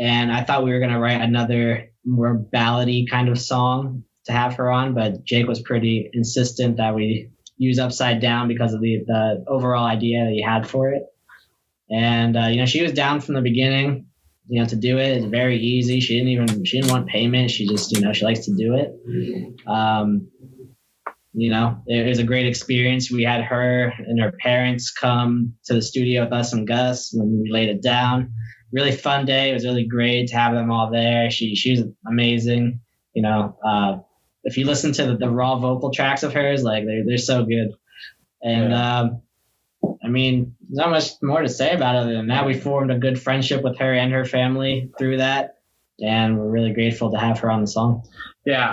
And I thought we were going to write another more ballady kind of song to have her on, but Jake was pretty insistent that we use Upside Down because of the overall idea that he had for it. And she was down from the beginning, to do it. It's very easy. She didn't want payment. She just, she likes to do it. It was a great experience. We had her and her parents come to the studio with us and Gus when we laid it down. Really fun day. It was really great to have them all there. She was amazing. If you listen to the raw vocal tracks of hers, like they're so good. And there's not much more to say about it other than that. We formed a good friendship with her and her family through that, and we're really grateful to have her on the song. Yeah,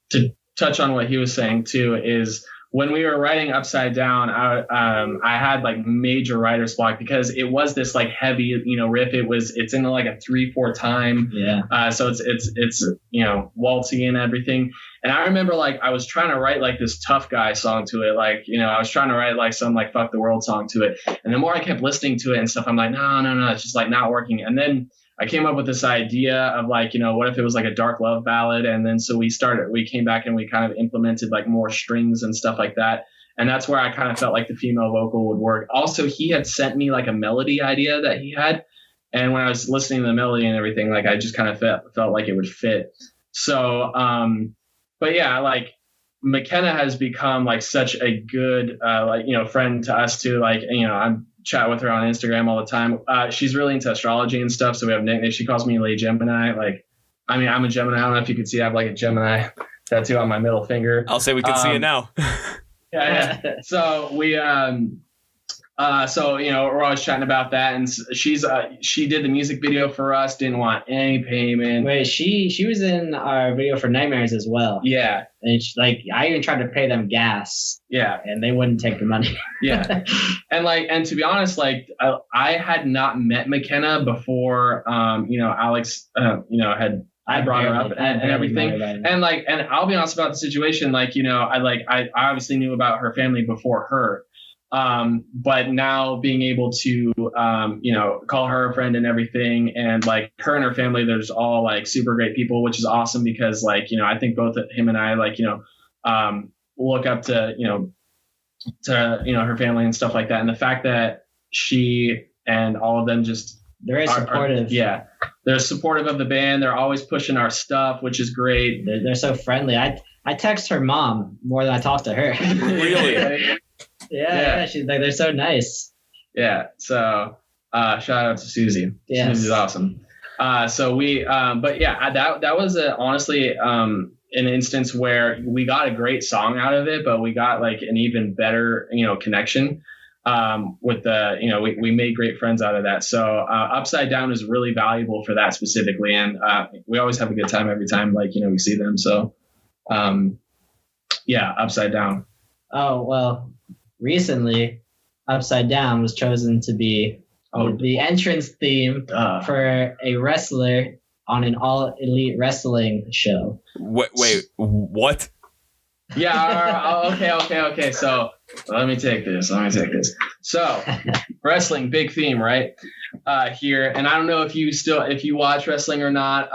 to touch on what he was saying too is when we were writing Upside Down, I had like major writer's block because it was this like heavy, riff. It's in like a 3/4 time. Yeah. So it's waltzy and everything. And I remember like I was trying to write like this tough guy song to it. Like, I was trying to write like some like fuck the world song to it. And the more I kept listening to it and stuff, I'm like, no, it's just like not working. And then I came up with this idea of like, what if it was like a dark love ballad? And then so we came back and we kind of implemented like more strings and stuff like that. And that's where I kind of felt like the female vocal would work. Also, he had sent me like a melody idea that he had. And when I was listening to the melody and everything, like I just kind of felt like it would fit. So, but yeah, like McKenna has become like such a good, friend to us too. Like, I'm chat with her on Instagram all the time. She's really into astrology and stuff. So we have nicknames. She calls me Lady Gemini. Like, I'm a Gemini. I don't know if you can see, I have like a Gemini tattoo on my middle finger. I'll say we can see it now. Yeah. So we, we're always chatting about that. And she did the music video for us. Didn't want any payment. Wait, she was in our video for Nightmares as well. Yeah. And I even tried to pay them gas. Yeah. And they wouldn't take the money. Yeah. And to be honest, like I had not met McKenna before, Alex, I brought her up and everything. And I'll be honest about the situation. Like, I obviously knew about her family before her. But now being able to, call her a friend and everything, and like her and her family, there's all like super great people, which is awesome because like, I think both him and I look up to her family and stuff like that. And the fact that she and all of them just They're very supportive. Yeah, they're supportive of the band. They're always pushing our stuff, which is great. They're so friendly. I text her mom more than I talk to her. Really? Yeah. She's like, they're so nice. Yeah. So shout out to Susie. Yes. Susie's awesome. So we, but yeah, that was honestly an instance where we got a great song out of it, but we got like an even better, connection with the, we made great friends out of that. So Upside Down is really valuable for that specifically. And we always have a good time every time, like, we see them. So yeah, Upside Down. Oh, well, recently Upside Down was chosen to be the entrance theme for a wrestler on an all elite wrestling show. Wait, what? Yeah. Okay. So let me take this. So wrestling, big theme, right? Here. And I don't know if you watch wrestling or not.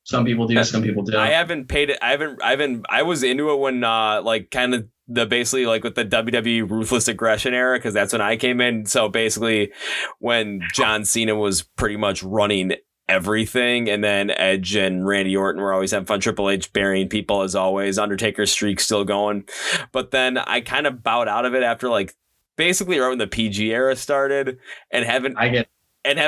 Some people do, some people don't. I haven't paid it. I was into it when like kind of basically like with the WWE Ruthless Aggression era, because that's when I came in. So basically when John Cena was pretty much running everything, and then Edge and Randy Orton were always having fun. Triple H burying people as always. Undertaker's streak still going. But then I kind of bowed out of it after like basically right when the PG era started, and haven't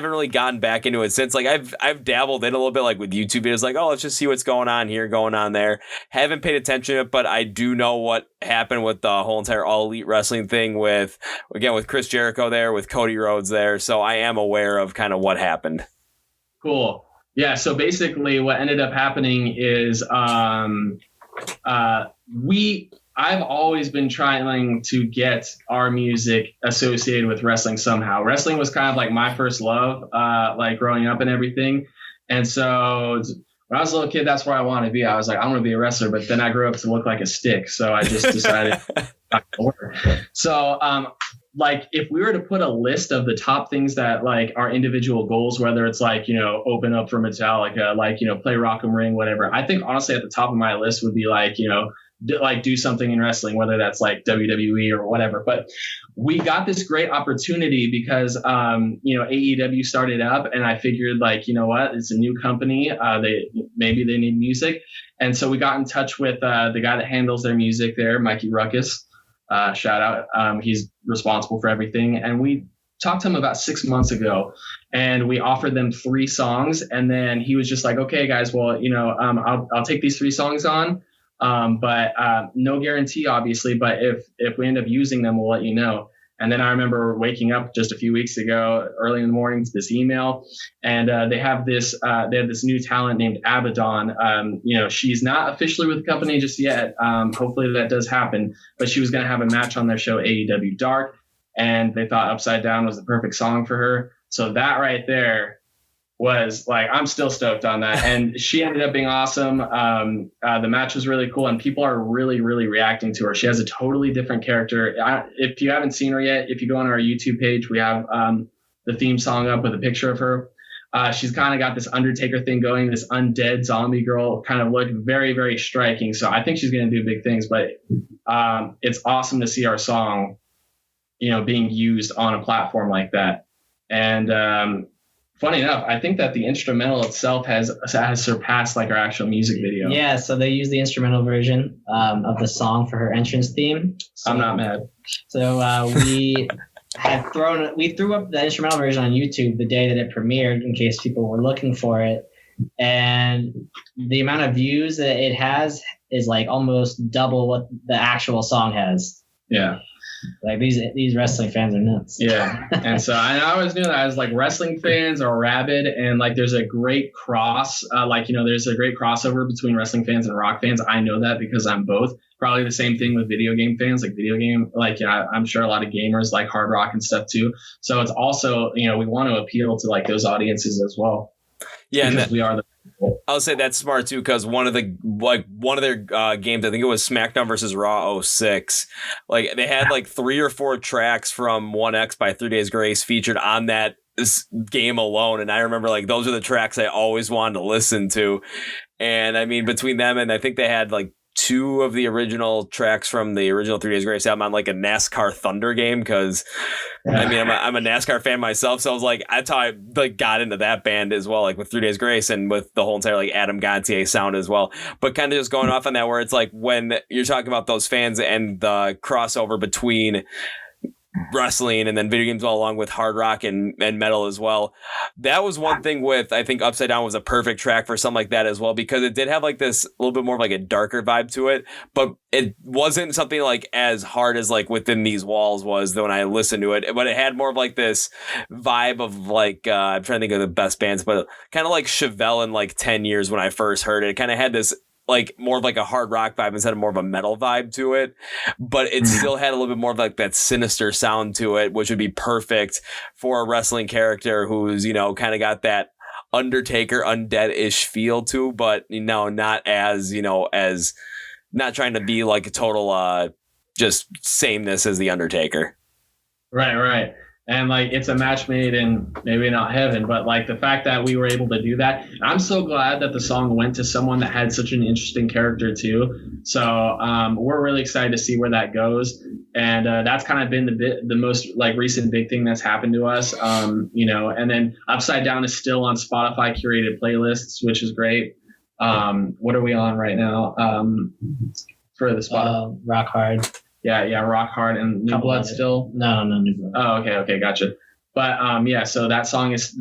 really gotten back into it since. Like I've dabbled in a little bit, like with YouTube videos, like, oh, let's just see what's going on here, going on there. Haven't paid attention to it, but I do know what happened with the whole entire All Elite Wrestling thing with Chris Jericho there, with Cody Rhodes there. So I am aware of kind of what happened. Cool. Yeah. So basically what ended up happening is I've always been trying to get our music associated with wrestling somehow. Wrestling was kind of like my first love, like growing up and everything. And so when I was a little kid, that's where I wanted to be. I was like, I'm going to be a wrestler, but then I grew up to look like a stick. So I just decided not to work. So, like if we were to put a list of the top things that like our individual goals, whether it's like, open up for Metallica, like, play Rock 'em Ring, whatever, I think honestly at the top of my list would be like, do something in wrestling, whether that's like WWE or whatever. But we got this great opportunity because, AEW started up, and I figured like, what, it's a new company. Maybe they need music. And so we got in touch with the guy that handles their music there, Mikey Ruckus. Shout out. He's responsible for everything. And we talked to him about 6 months ago, and we offered them 3 songs. And then he was just like, okay, guys, well, I'll take these 3 songs on. But no guarantee, obviously. But if we end up using them, we'll let you know. And then I remember waking up just a few weeks ago, early in the morning, to this email, and they have this new talent named Abaddon. She's not officially with the company just yet. Hopefully that does happen. But she was going to have a match on their show AEW Dark, and they thought Upside Down was the perfect song for her. So that right there was like, I'm still stoked on that. And she ended up being awesome. The match was really cool, and people are really, really reacting to her. She has a totally different character. If you haven't seen her yet, if you go on our YouTube page, we have the theme song up with a picture of her. She's kind of got this Undertaker thing going, this undead zombie girl kind of look, very, very striking. So I think she's going to do big things, but it's awesome to see our song, being used on a platform like that. And, funny enough, I think that the instrumental itself has surpassed like our actual music video. Yeah, so they use the instrumental version of the song for her entrance theme. So, I'm not mad. So we threw up the instrumental version on YouTube the day that it premiered in case people were looking for it. And the amount of views that it has is like almost double what the actual song has. Yeah. Like these wrestling fans are nuts. Yeah. And so I always knew that. I was like, wrestling fans are rabid, and like there's a great there's a great crossover between wrestling fans and rock fans. I know that because I'm both. Probably the same thing with video game fans, I'm sure a lot of gamers like hard rock and stuff too. So it's also, we want to appeal to like those audiences as well. Yeah. Because we are the I'll say that's smart too, because one of their games, I think it was SmackDown versus Raw 06, like they had like 3 or 4 tracks from 1X by 3 Days Grace featured on that game alone, and I remember like those are the tracks I always wanted to listen to. And I mean, between them and I think they had like two of the original tracks from the original 3 Days Grace album on like a NASCAR Thunder game because I mean I'm a NASCAR fan myself, so I was like that's how I like got into that band as well, like with 3 Days Grace and with the whole entire like Adam Gontier sound as well. But kind of just going off on that, where it's like when you're talking about those fans and the crossover between wrestling and then video games all along with hard rock and metal as well. That was one thing with, I think Upside Down was a perfect track for something like that as well, because it did have like this a little bit more of like a darker vibe to it, but it wasn't something like as hard as like Within These Walls was when I listened to it, but it had more of like this vibe of like, I'm trying to think of the best bands, but kind of like Chevelle in like 10 years when I first heard it. It kind of had this like more of like a hard rock vibe instead of more of a metal vibe to it, but it still had a little bit more of like that sinister sound to it, which would be perfect for a wrestling character who's, you know, kind of got that Undertaker undead-ish feel to, but you know, not as, you know, as not trying to be like a total just sameness as the Undertaker. Right. And like it's a match made in maybe not heaven, but like the fact that we were able to do that, I'm so glad that the song went to someone that had such an interesting character too. So we're really excited to see where that goes, and that's kind of been the most like recent big thing that's happened to us. You know, and then Upside Down is still on Spotify curated playlists, which is great. What are we on right now? For the Spotify, Rock Hard. Yeah, Rock Hard and New Blood still. No, New Blood. Oh, okay, gotcha. But yeah, so that song it's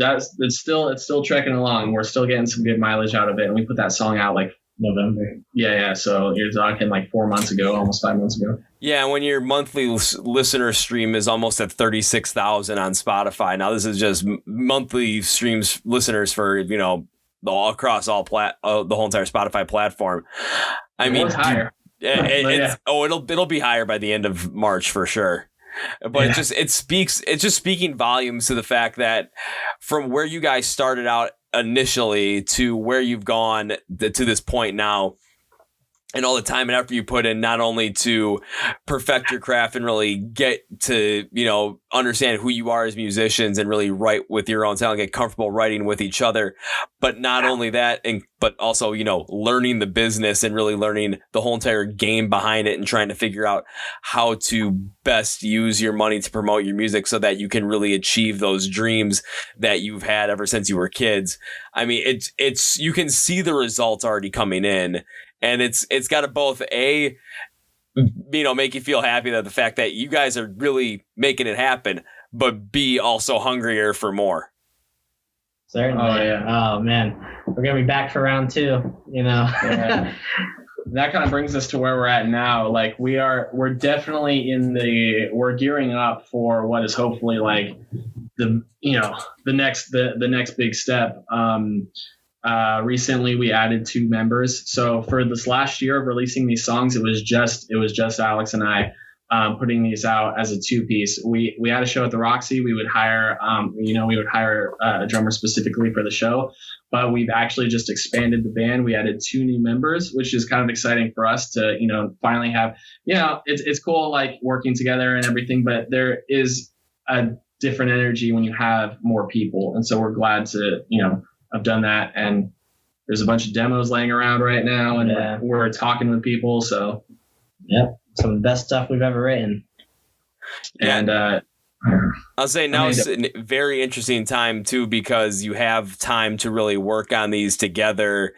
still trekking along. We're still getting some good mileage out of it, and we put that song out like November. Yeah. So you're talking like 4 months ago, almost 5 months ago. Yeah, when your monthly listener stream is almost at 36,000 on Spotify. Now this is just monthly streams listeners for, you know, across all the whole entire Spotify platform. I mean, higher. It'll be higher by the end of March for sure. But it's just speaking volumes to the fact that from where you guys started out initially to where you've gone to this point now, and all the time and effort you put in, not only to perfect your craft and really get to, you know, understand who you are as musicians and really write with your own sound, get comfortable writing with each other. But not only that, but also, you know, learning the business and really learning the whole entire game behind it and trying to figure out how to best use your money to promote your music so that you can really achieve those dreams that you've had ever since you were kids. I mean, it's you can see the results already coming in. And it's got to both you know, make you feel happy that the fact that you guys are really making it happen, but B, also hungrier for more. Certainly. Oh yeah. Oh man, we're gonna be back for round 2. You know. Yeah. That kind of brings us to where we're at now. Like we're definitely we're gearing up for what is hopefully like the next big step. Recently we added 2 members. So for this last year of releasing these songs, it was just Alex and I putting these out as a 2-piece. We had a show at the Roxy. We would hire a drummer specifically for the show, but we've actually just expanded the band. We added 2 new members, which is kind of exciting for us to, you know, finally have, you know, it's cool like working together and everything, but there is a different energy when you have more people. And so we're glad to, you know, I've done that, and there's a bunch of demos laying around right now, and we're talking with people. So, yep, some of the best stuff we've ever written. And I'll say now it's a very interesting time too, because you have time to really work on these together,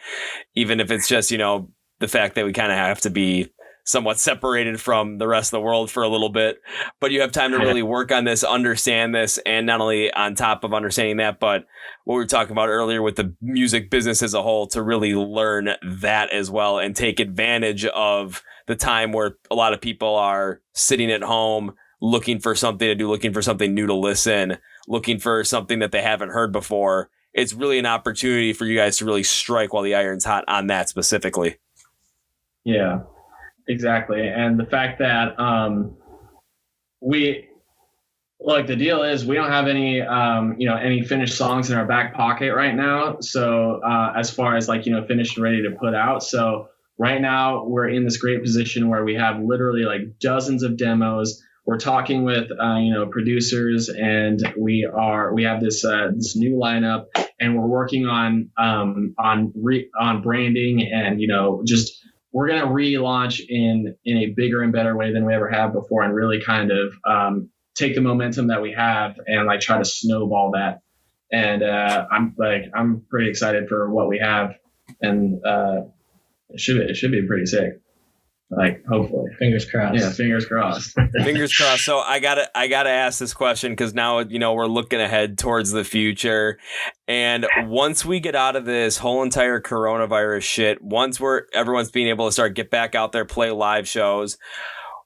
even if it's just, you know, the fact that we kind of have to be somewhat separated from the rest of the world for a little bit, but you have time to really work on this, understand this, and not only on top of understanding that, but what we were talking about earlier with the music business as a whole, to really learn that as well and take advantage of the time where a lot of people are sitting at home looking for something to do, looking for something new to listen, looking for something that they haven't heard before. It's really an opportunity for you guys to really strike while the iron's hot on that specifically. Yeah. Exactly. And the fact that the deal is we don't have any finished songs in our back pocket right now. So as far as like, you know, finished and ready to put out. So right now we're in this great position where we have literally like dozens of demos. We're talking with, producers, and we have this new lineup, and we're working on branding and, you know, just we're going to relaunch in a bigger and better way than we ever have before, and really kind of take the momentum that we have and like try to snowball that. And I'm pretty excited for what we have, and it should be pretty sick. Like, hopefully, fingers crossed. Yeah, fingers crossed. Fingers crossed. So I gotta ask this question, because now, you know, we're looking ahead towards the future, and once we get out of this whole entire coronavirus shit, once everyone's being able to get back out there, play live shows,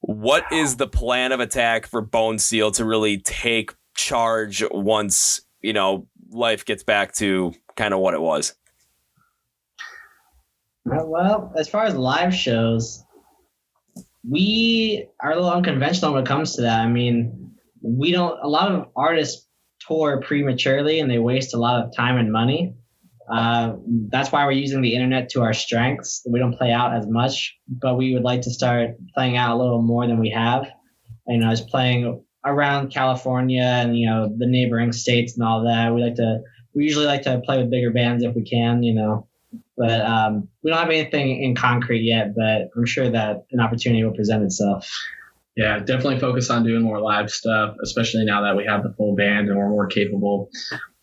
what is the plan of attack for Bonesteel to really take charge once, you know, life gets back to kind of what it was? Well, as far as live shows, we are a little unconventional when it comes to that. I mean, a lot of artists tour prematurely and they waste a lot of time and money. That's why we're using the internet to our strengths. We don't play out as much, but we would like to start playing out a little more than we have. You know, just playing around California and, you know, the neighboring states and all that. We usually like to play with bigger bands if we can, you know. But we don't have anything in concrete yet, but I'm sure that an opportunity will present itself. Yeah, definitely focus on doing more live stuff, especially now that we have the full band and we're more capable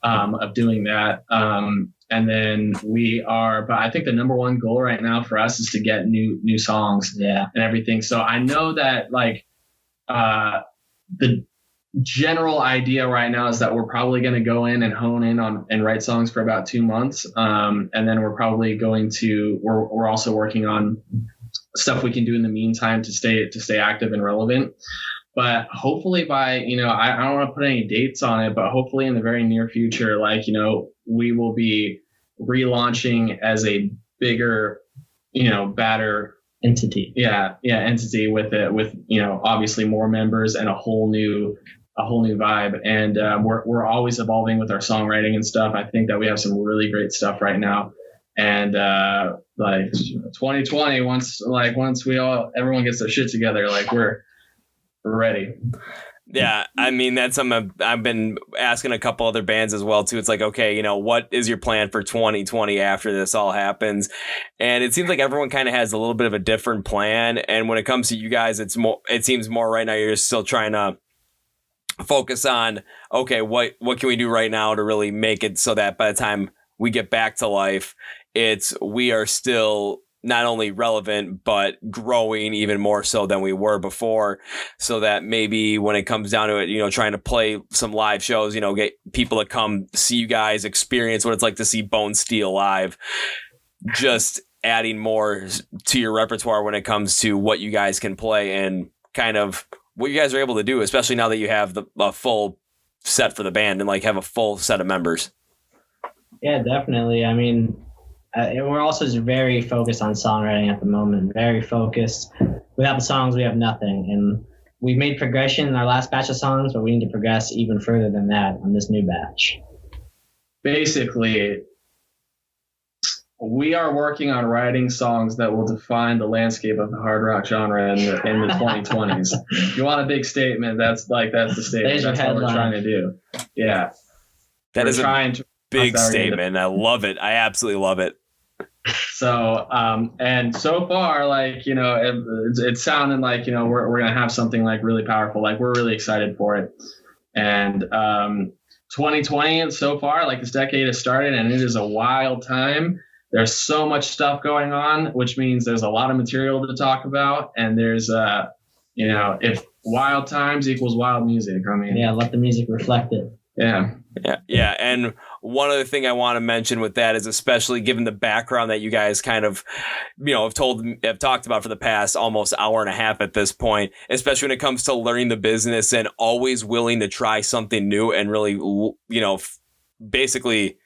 of doing that. And then but I think the number one goal right now for us is to get new songs and everything. So I know that like the general idea right now is that we're probably going to go in and hone in on and write songs for about 2 months. And then we're probably we're also working on stuff we can do in the meantime to stay active and relevant. But hopefully by, you know, I don't want to put any dates on it, but hopefully in the very near future, like, you know, we will be relaunching as a bigger, you know, badder entity. Entity with you know, obviously more members and a whole new vibe. And we're always evolving with our songwriting and stuff. I think that we have some really great stuff right now. And like 2020, once everyone gets their shit together, like we're ready. Yeah, I mean, that's something I've been asking a couple other bands as well, too. It's like, okay, you know, what is your plan for 2020 after this all happens? And it seems like everyone kind of has a little bit of a different plan. And when it comes to you guys, it seems more right now you're still trying to focus on, okay, what can we do right now to really make it so that by the time we get back to life, we are still not only relevant, but growing even more so than we were before, so that maybe when it comes down to it, you know, trying to play some live shows, you know, get people to come see you guys, experience what it's like to see Bonesteel live, just adding more to your repertoire when it comes to what you guys can play and kind of what you guys are able to do, especially now that you have a full set for the band and like have a full set of members. Yeah, definitely. I mean, we're also just very focused on songwriting at the moment. Very focused. Without the songs, we have nothing. And we've made progression in our last batch of songs, but we need to progress even further than that on this new batch. Basically, we are working on writing songs that will define the landscape of the hard rock genre in the 2020s. If you want a big statement, that's the statement. That's what we're trying to do. Yeah. That is a big statement. I love it. I absolutely love it. So, and so far, like, you know, it's sounding like, you know, we're going to have something like really powerful. Like, we're really excited for it. And 2020 so far, like, this decade has started and it is a wild time. There's so much stuff going on, which means there's a lot of material to talk about. And there's, you know, if wild times equals wild music, I mean. Yeah, let the music reflect it. Yeah. Yeah. And one other thing I want to mention with that is, especially given the background that you guys kind of, you know, have talked about for the past almost hour and a half at this point, especially when it comes to learning the business and always willing to try something new and really, you know, basically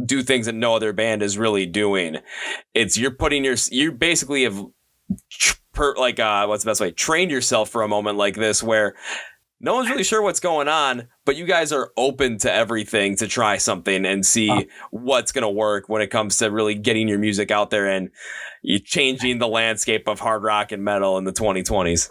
do things that no other band is really doing. You basically have what's the best way? Trained yourself for a moment like this where no one's really sure what's going on, but you guys are open to everything to try something and see what's going to work when it comes to really getting your music out there and you changing the landscape of hard rock and metal in the 2020s.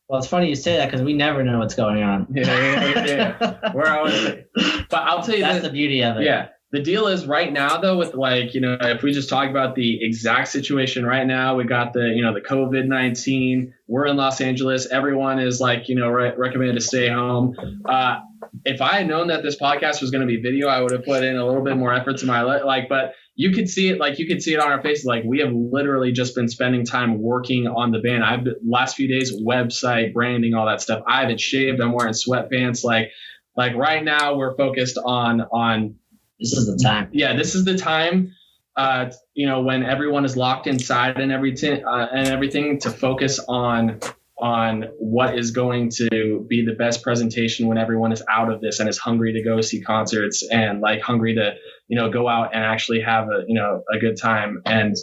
Well, it's funny you say that because we never know what's going on. Yeah. We're always, but I'll tell you that's the beauty of it. Yeah. The deal is right now, though, with like, if we just talk about the exact situation right now, we got the COVID-19. We're in Los Angeles. Everyone is like, recommended to stay home. If I had known that this podcast was going to be video, I would have put in a little bit more effort to but you could see it, on our faces. Like, we have literally just been spending time working on the band. Last few days, website, branding, all that stuff. I haven't shaved. I'm wearing sweatpants. Like right now we're focused on this is the time. Yeah, this is the time, when everyone is locked inside and everything to focus on what is going to be the best presentation when everyone is out of this and is hungry to go see concerts and like hungry to, go out and actually have a good time. And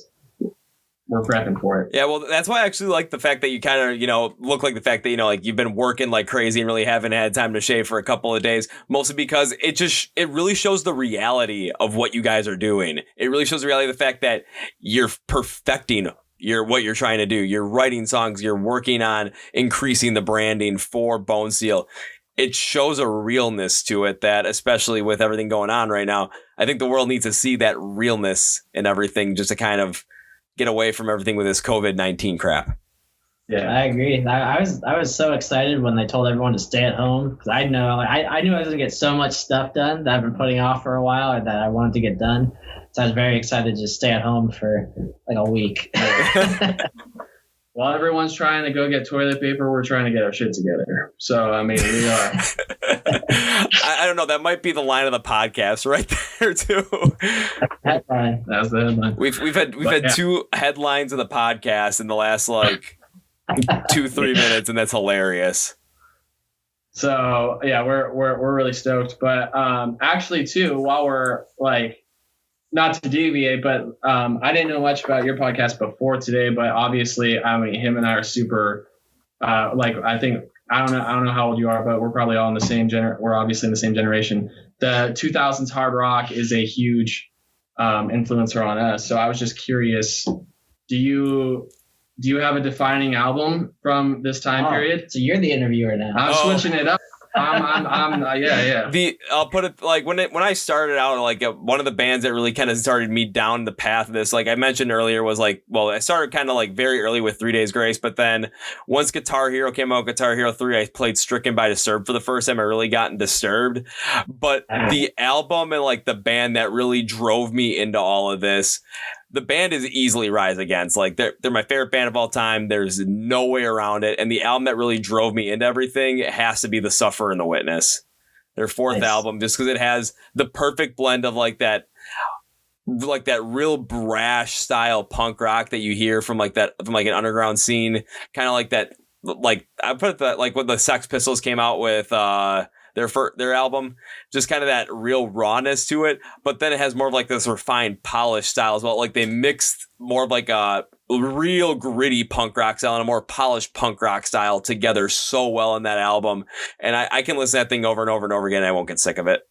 we're prepping for it. Yeah, well, that's why I actually like the fact that you kind of, look like the fact that, like you've been working like crazy and really haven't had time to shave for a couple of days, mostly because it really shows the reality of what you guys are doing. It really shows the reality of the fact that you're perfecting what you're trying to do. You're writing songs, you're working on increasing the branding for Bonesteel. It shows a realness to it that, especially with everything going on right now, I think the world needs to see that realness in everything just to kind of get away from everything with this COVID-19 crap. Yeah, I agree. I was so excited when they told everyone to stay at home because I knew I was going to get so much stuff done that I've been putting off for a while or that I wanted to get done. So I was very excited to just stay at home for like a week. While everyone's trying to go get toilet paper, we're trying to get our shit together. So, I mean, we are. I don't know. That might be the line of the podcast right there, too. Headline. That's the headline. We've had two headlines of the podcast in the last, 2-3 minutes, and that's hilarious. So, yeah, we're really stoked. But actually, too, while we're, not to deviate, but I didn't know much about your podcast before today, but obviously, I mean, him and I are super, I think, I don't know how old you are, but we're probably all in the same we're obviously in the same generation. The 2000s hard rock is a huge influencer on us. So I was just curious, do you have a defining album from this time period? So you're the interviewer now. I'm switching it up. Yeah. I'll put it when I started out, one of the bands that really kind of started me down the path of this, like I mentioned earlier, was I started kind of very early with 3 Days Grace, but then once Guitar Hero came out, Guitar Hero 3, I played Stricken by Disturbed for the first time. I really gotten Disturbed, but the album and the band that really drove me into all of this, the band is easily Rise Against. They're my favorite band of all time. There's no way around it. And the album that really drove me into everything has to be The Sufferer and the Witness. Their fourth album, just because it has the perfect blend of that real brash style punk rock that you hear from an underground scene, kind of like that. I put it that when the Sex Pistols came out with their album, just kind of that real rawness to it, but then it has more of this refined, polished style as well. They mixed more of a real gritty punk rock style and a more polished punk rock style together so well in that album, and I can listen to that thing over and over and over again, and I won't get sick of it.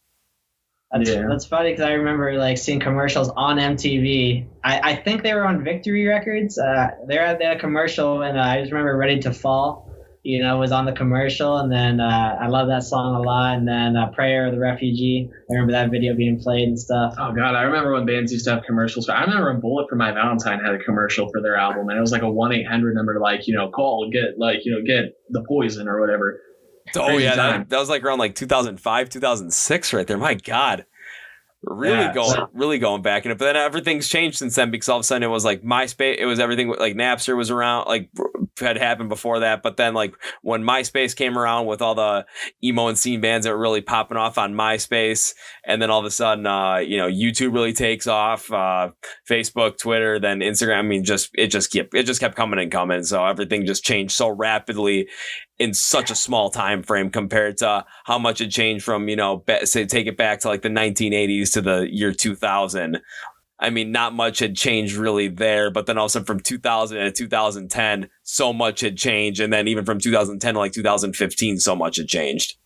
That's funny because I remember seeing commercials on MTV. I think they were on Victory Records. They had a commercial, and I just remember Ready to Fall. Was on the commercial, and then I love that song a lot. And then Prayer of the Refugee, I remember that video being played and stuff. Oh God, I remember when bands used to have commercials. I remember Bullet for My Valentine had a commercial for their album, and it was a 1-800 number to call, get get the Poison or whatever. Oh yeah, that was around 2005, 2006 right there. My God. Really going back in it, but then everything's changed since then because all of a sudden it was MySpace. It was everything Napster was around, had happened before that. But then when MySpace came around with all the emo and scene bands that were really popping off on MySpace, and then all of a sudden YouTube really takes off, Facebook, Twitter, then Instagram. I mean, it just kept coming and coming. So everything just changed so rapidly in such a small time frame compared to how much it changed from, say, take it back to the 1980s to the year 2000. I mean, not much had changed really there, but then also from 2000 to 2010, so much had changed. And then even from 2010 to 2015, so much had changed.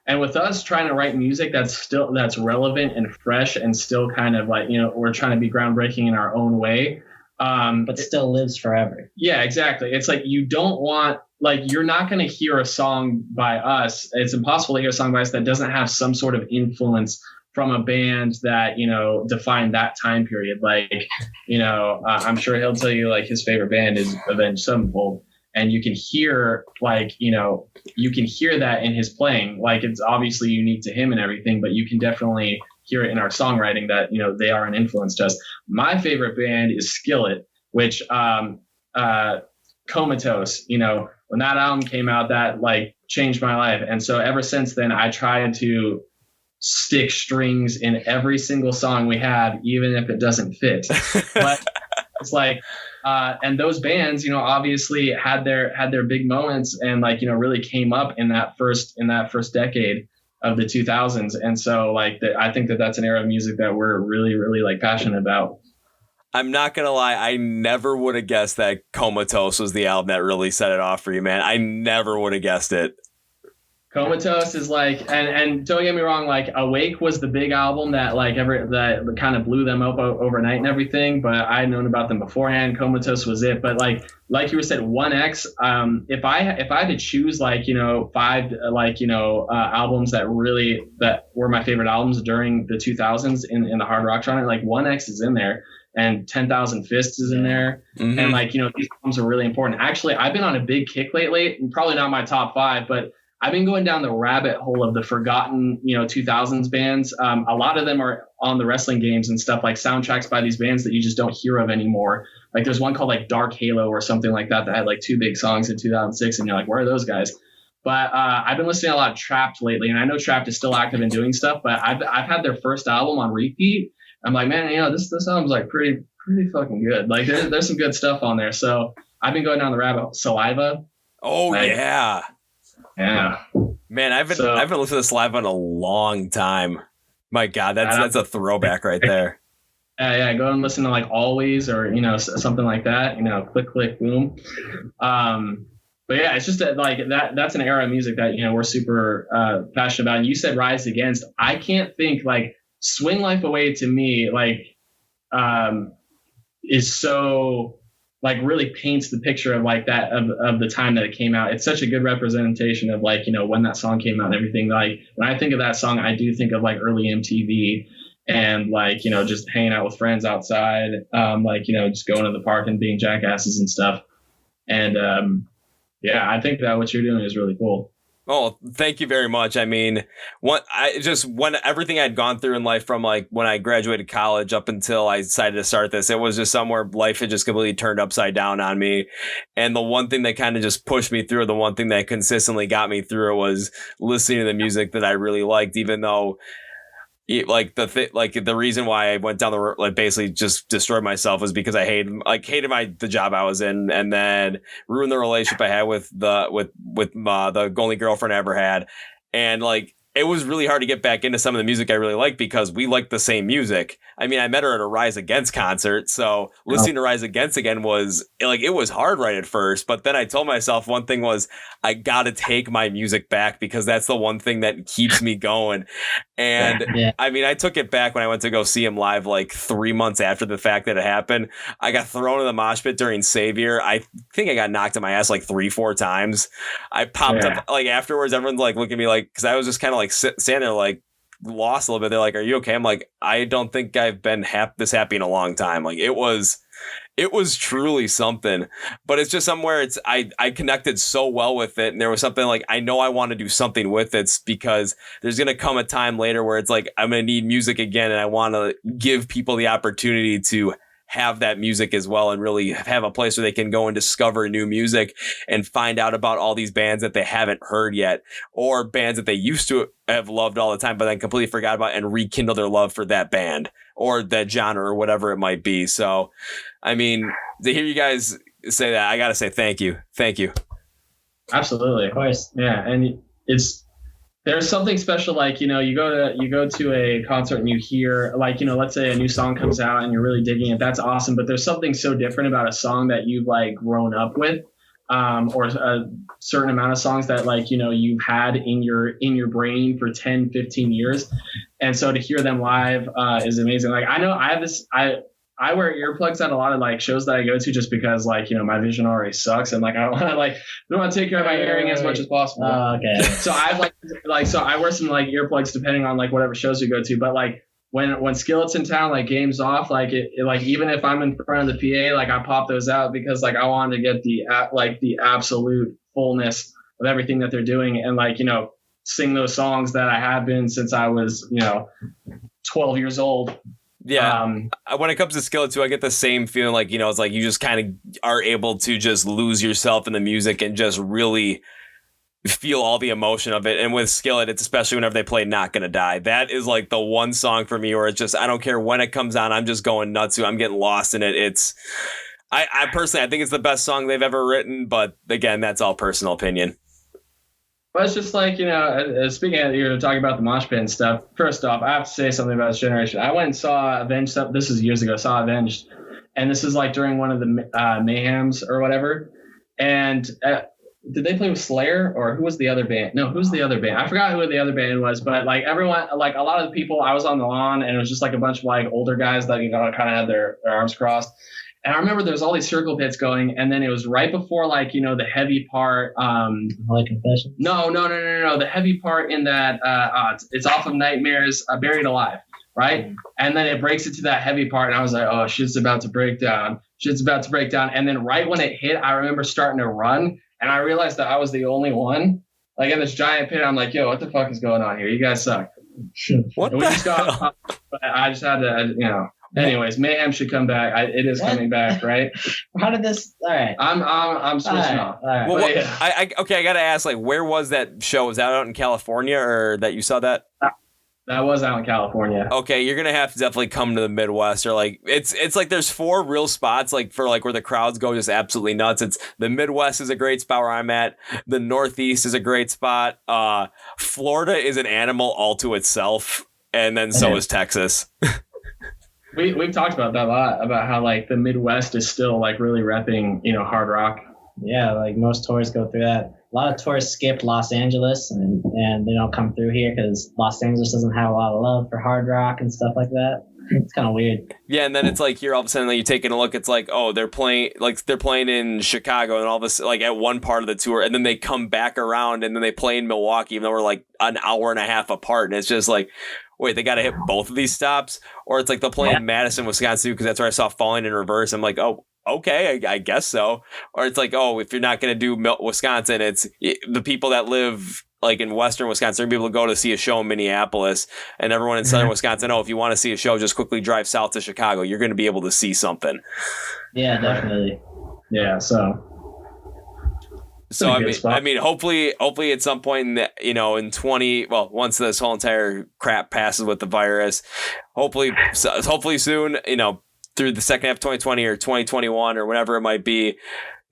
And with us trying to write music that's relevant and fresh and still kind of we're trying to be groundbreaking in our own way. But still lives forever. Yeah, exactly. It's you don't want, you're not going to hear a song by us. It's impossible to hear a song by us that doesn't have some sort of influence from a band that, you know, defined that time period. Like, you know, I'm sure he'll tell you like his favorite band is Avenged Sevenfold. And you can hear like, you know, you can hear that in his playing. Like it's obviously unique to him and everything, but you can definitely hear it in our songwriting that, you know, they are an influence to us. My favorite band is Skillet, which Comatose, you know, when that album came out, that like changed my life. And so ever since then, I tried to stick strings in every single song we have, even if it doesn't fit. But it's like, and those bands, you know, obviously had their big moments and like, you know, really came up in that first decade of the 2000s. And so like I think that's an era of music that we're really, really like passionate about. I'm not going to lie. I never would have guessed that Comatose was the album that really set it off for you, man. I never would have guessed it. Comatose is like, and don't get me wrong, like Awake was the big album that that kind of blew them up overnight and everything. But I had known about them beforehand. Comatose was it. But like you said, 1X. If I had to choose like, you know, 5 like, you know, albums that were my favorite albums during the 2000s in the hard rock genre, like 1X is in there. And 10,000 Fists is in there. Mm-hmm. And like, you know, these albums are really important. Actually, I've been on a big kick lately, probably not my top 5, but I've been going down the rabbit hole of the forgotten, you know, 2000s bands. A lot of them are on the wrestling games and stuff, like soundtracks by these bands that you just don't hear of anymore. Like there's one called like Dark Halo or something like that had like 2 big songs in 2006. And you're like, where are those guys? But I've been listening to a lot of Trapped lately. And I know Trapped is still active and doing stuff, but I've had their first album on repeat. I'm like, man, you know, this album's like pretty fucking good. Like there's some good stuff on there. So I've been going down the rabbit hole. Saliva. Oh, like, yeah. Man, I've been listening to Saliva in a long time. My God, that's a throwback right there. Yeah, go and listen to like Always or, you know, something like that. You know, click, click, boom. But yeah, it's just like that's an era of music that, you know, we're super passionate about. And you said Rise Against. I can't think like Swing Life Away to me like is so like really paints the picture of like that of the time that it came out. It's such a good representation of like, you know, when that song came out and everything. Like when I think of that song, I do think of like early MTV and like, you know, just hanging out with friends outside, like, you know, just going to the park and being jackasses and stuff. And yeah, I think that what you're doing is really cool. Oh, thank you very much. I mean, when everything I'd gone through in life from like when I graduated college up until I decided to start this, it was just somewhere life had just completely turned upside down on me. And the one thing that kind of just pushed me through, the one thing that consistently got me through it was listening to the music that I really liked, even though the reason why I went down the road, like basically just destroyed myself was because I hated the job I was in, and then ruined the relationship I had with the only girlfriend I ever had. And like, it was really hard to get back into some of the music I really liked because we liked the same music. I mean, I met her at a Rise Against concert, so listening to Rise Against again was like, it was hard right at first, but then I told myself one thing was I gotta take my music back because that's the one thing that keeps me going. And yeah. I mean, I took it back when I went to go see him live like 3 months after the fact that it happened. I got thrown in the mosh pit during Savior. I think I got knocked on my ass like 3-4 times. I popped up like afterwards, everyone's like looking at me like, because I was just kind of like standing there like lost a little bit. They're like, are you okay? I'm like, I don't think I've been this happy in a long time. Like it was truly something, but it's just somewhere I connected so well with it. And there was something like, I know I want to do something with it because there's going to come a time later where it's like, I'm going to need music again. And I want to give people the opportunity to have that music as well and really have a place where they can go and discover new music and find out about all these bands that they haven't heard yet, or bands that they used to have loved all the time, but then completely forgot about and rekindle their love for that band or that genre or whatever it might be. So, I mean, to hear you guys say that, I got to say thank you. Thank you. Absolutely. Of course. Yeah. And there's something special, like, you know, you go to a concert and you hear, like, you know, let's say a new song comes out and you're really digging it. That's awesome. But there's something so different about a song that you've like grown up with, or a certain amount of songs that, like, you know, you've had in your brain for 10, 15 years. And so to hear them live is amazing. Like, I know I have this, I wear earplugs at a lot of like shows that I go to just because like, you know, my vision already sucks and like I don't want to take care of my hearing as much as possible. Oh, okay. So I've so I wear some like earplugs depending on like whatever shows we go to, but like when Skillet's in town, like game's off, like it like even if I'm in front of the PA, like I pop those out because like I wanted to get the absolute fullness of everything that they're doing and like, you know, sing those songs that I have been since I was, you know, 12 years old. Yeah. When it comes to Skillet too, I get the same feeling like, you know, it's like you just kind of are able to just lose yourself in the music and just really feel all the emotion of it. And with Skillet, it's especially whenever they play Not Gonna Die. That is like the one song for me where it's just, I don't care when it comes on, I'm just going nuts. I'm getting lost in it. It's, I personally, I think it's the best song they've ever written. But again, that's all personal opinion. Well, it's just like, you know, speaking of, you're talking about the mosh pit and stuff. First off, I have to say something about this generation. I went and saw Avenged stuff. This is years ago. Saw Avenged, and this is like during one of the Mayhems or whatever. And did they play with Slayer or who was the other band? No, who's the other band? I forgot who the other band was. But like everyone, like a lot of the people, I was on the lawn, and it was just like a bunch of like older guys that, you know, kind of had their arms crossed. And I remember there was all these circle pits going, and then it was right before, like, you know, the heavy part. Like Confessions? No. The heavy part in that, it's off of Nightmares, Buried Alive, right? And then it breaks into that heavy part, and I was like, oh, shit's about to break down. And then right when it hit, I remember starting to run, and I realized that I was the only one, like, in this giant pit. I'm like, yo, what the fuck is going on here? You guys suck. What the hell? I just had to, you know. Anyways, Mayhem should come back. It is coming back, right? How did this? All right. I'm switching off. All right. Well, yeah. I gotta ask, like, where was that show? Was that out in California, or that you saw that? That was out in California. Okay, you're gonna have to definitely come to the Midwest, or like it's like there's 4 real spots like for like where the crowds go just absolutely nuts. It's the Midwest is a great spot where I'm at. The Northeast is a great spot. Florida is an animal all to itself, and then so is Texas. We've talked about that a lot, about how like the Midwest is still like really repping, you know, hard rock. Yeah, like most tours go through that. A lot of tours skip Los Angeles and they don't come through here because Los Angeles doesn't have a lot of love for hard rock and stuff like that. It's kind of weird. Yeah, and then it's like you're all of a sudden like, you're taking a look. It's like, oh, they're playing in Chicago and all this, like at one part of the tour, and then they come back around and then they play in Milwaukee, even though we're like an hour and a half apart, and it's just like, wait, they got to hit both of these stops? Or it's like they'll play in Madison, Wisconsin, because that's where I saw Falling in Reverse. I'm like, oh, okay, I guess so. Or it's like, oh, if you're not going to do Wisconsin, it's the people that live like in Western Wisconsin, they're going to be able to go to see a show in Minneapolis, and everyone in Southern Wisconsin, oh, if you want to see a show, just quickly drive south to Chicago. You're going to be able to see something. Yeah, definitely. Yeah, so I mean, hopefully at some point in the, you know, in once this whole entire crap passes with the virus, hopefully soon, you know, through the second half of 2020 or 2021 or whatever it might be,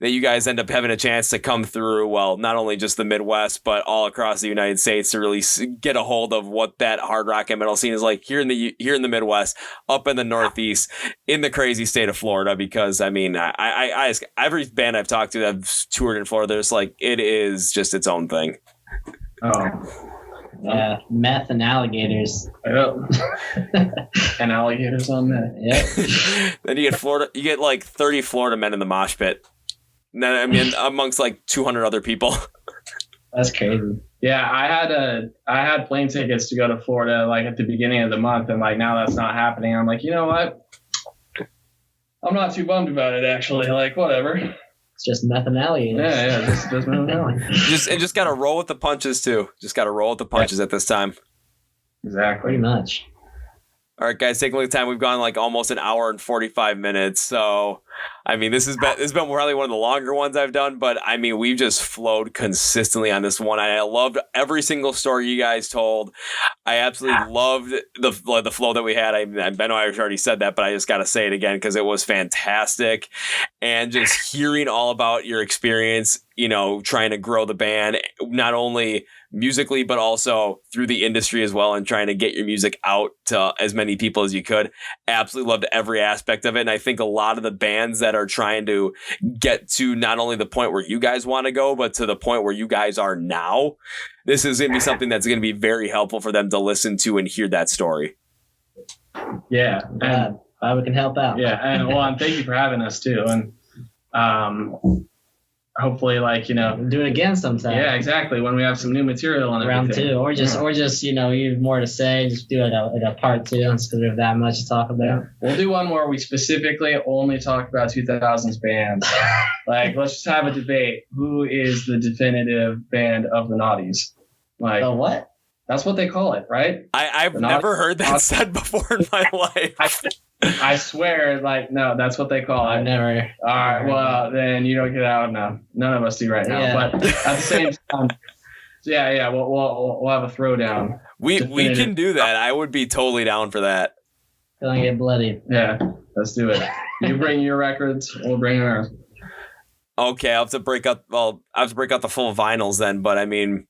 that you guys end up having a chance to come through, well, not only just the Midwest, but all across the United States to really get a hold of what that hard rock and metal scene is like here in the Midwest, up in the Northeast, in the crazy state of Florida. Because I mean, I every band I've talked to that's toured in Florida, there's like, it is just its own thing. Oh. Yeah, meth and alligators. Yep. And alligators on meth. Yep. Then you get like 30 Florida men in the mosh pit. I mean, amongst like 200 other people. That's crazy. Yeah, I had plane tickets to go to Florida like at the beginning of the month, and like now that's not happening. I'm like, you know what? I'm not too bummed about it actually. Like, whatever. It's just meth and alligators. Yeah, just meth and alligators. Just gotta roll with the punches too. Just gotta roll with the punches at this time. Exactly. Pretty much. All right, guys, take a look at the time. We've gone like almost an hour and 45 minutes. So, I mean, this has been probably one of the longer ones I've done, but I mean, we've just flowed consistently on this one. I loved every single story you guys told. I absolutely loved the flow that we had. I know I already said that, but I just got to say it again because it was fantastic. And just hearing all about your experience, you know, trying to grow the band, not only musically, but also through the industry as well, and trying to get your music out to as many people as you could. Absolutely loved every aspect of it. And I think a lot of the bands that are trying to get to not only the point where you guys want to go, but to the point where you guys are now, this is going to be something that's going to be very helpful for them to listen to and hear that story. Yeah. And we can help out. Yeah, and thank you for having us too, and hopefully, like, you know, do it again sometime. Yeah, exactly. When we have some new material on round everything. 2, or just you know, you have more to say, just do a part 2 instead of that much to talk about. Yeah. We'll do one where we specifically only talk about 2000s bands. Like, let's just have a debate. Who is the definitive band of the noughties? Like, the what? That's what they call it, right? I've never heard that said before in my life. I swear, like, no, that's what they call it. I've never. All right, well, then you don't get out now. None of us do right now. Yeah. But at the same time, yeah, we'll have a throwdown. We can do that. I would be totally down for that. Gonna get bloody. Yeah, let's do it. You bring your records, we'll bring ours. Okay, I'll have to break out the full vinyls then, but I mean,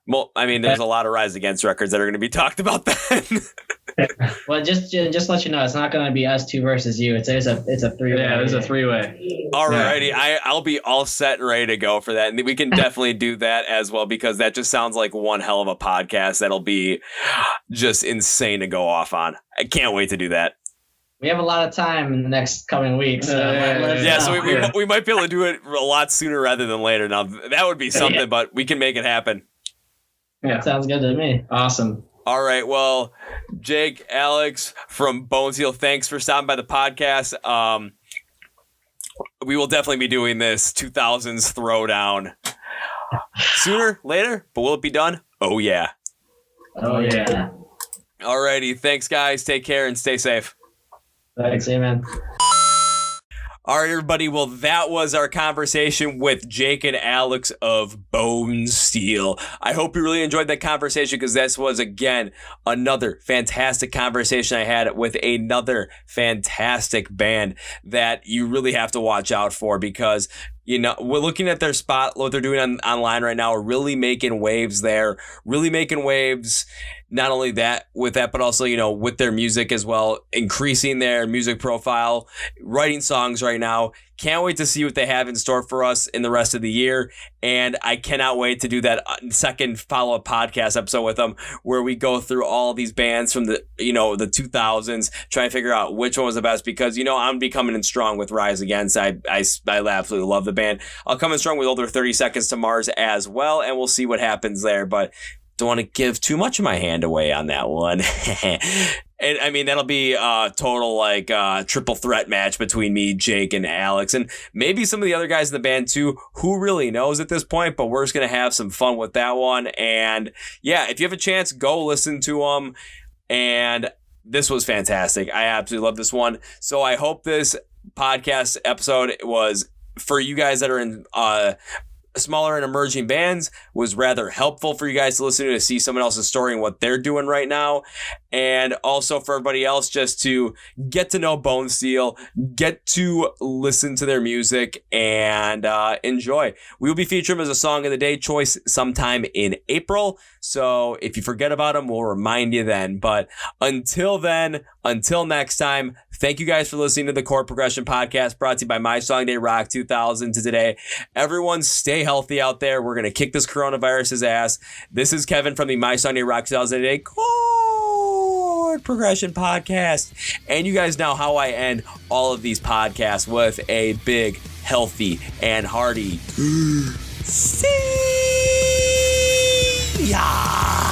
there's a lot of Rise Against records that are going to be talked about then. Well, just let you know, it's not going to be us 2 versus you. It's a 3-way. Yeah, there's a 3-way. Alrighty, yeah. I'll be all set and ready to go for that, and we can definitely do that as well, because that just sounds like one hell of a podcast that'll be just insane to go off on. I can't wait to do that. We have a lot of time in the next coming weeks. So we might be able to do it a lot sooner rather than later. Now, that would be something, but we can make it happen. Yeah, sounds good to me. Awesome. All right. Well, Jake, Alex from Bonesteel, thanks for stopping by the podcast. We will definitely be doing this 2000s throwdown sooner, later, but will it be done? Oh, yeah. Oh, yeah. All righty. Thanks, guys. Take care and stay safe. Thanks, amen. All right, everybody. Well, that was our conversation with Jake and Alex of Bonesteel. I hope you really enjoyed that conversation, because this was, again, another fantastic conversation I had with another fantastic band that you really have to watch out for, because, you know, we're looking at their spot, what they're doing online right now, really making waves there, really making waves. Not only that, with that, but also, you know, with their music as well, increasing their music profile, writing songs right now. Can't wait to see what they have in store for us in the rest of the year. And I cannot wait to do that second follow-up podcast episode with them, where we go through all these bands from the 2000s, try and figure out which one was the best, because, you know, I'm becoming in strong with Rise Against. I absolutely love the band. I'll come in strong with older 30 Seconds to Mars as well, and we'll see what happens there. But don't want to give too much of my hand away on that one. And I mean, that'll be a total triple threat match between me, Jake, and Alex, and maybe some of the other guys in the band too. Who really knows at this point? But we're just gonna have some fun with that one. And yeah, if you have a chance, go listen to them. And this was fantastic. I absolutely love this one. So I hope this podcast episode was, for you guys that are in smaller and emerging bands, was rather helpful for you guys to listen to see someone else's story and what they're doing right now. And also for everybody else, just to get to know Bonesteel, get to listen to their music, and enjoy. We will be featuring them as a Song of the Day choice sometime in April. So if you forget about them, we'll remind you then. But until then, until next time, thank you guys for listening to the Chord Progression Podcast, brought to you by My Song Day Rock 2000 to today. Everyone stay healthy out there. We're going to kick this coronavirus's ass. This is Kevin from the My Song Day Rock 2000 today Chord Progression Podcast. And you guys know how I end all of these podcasts, with a big, healthy, and hearty see ya.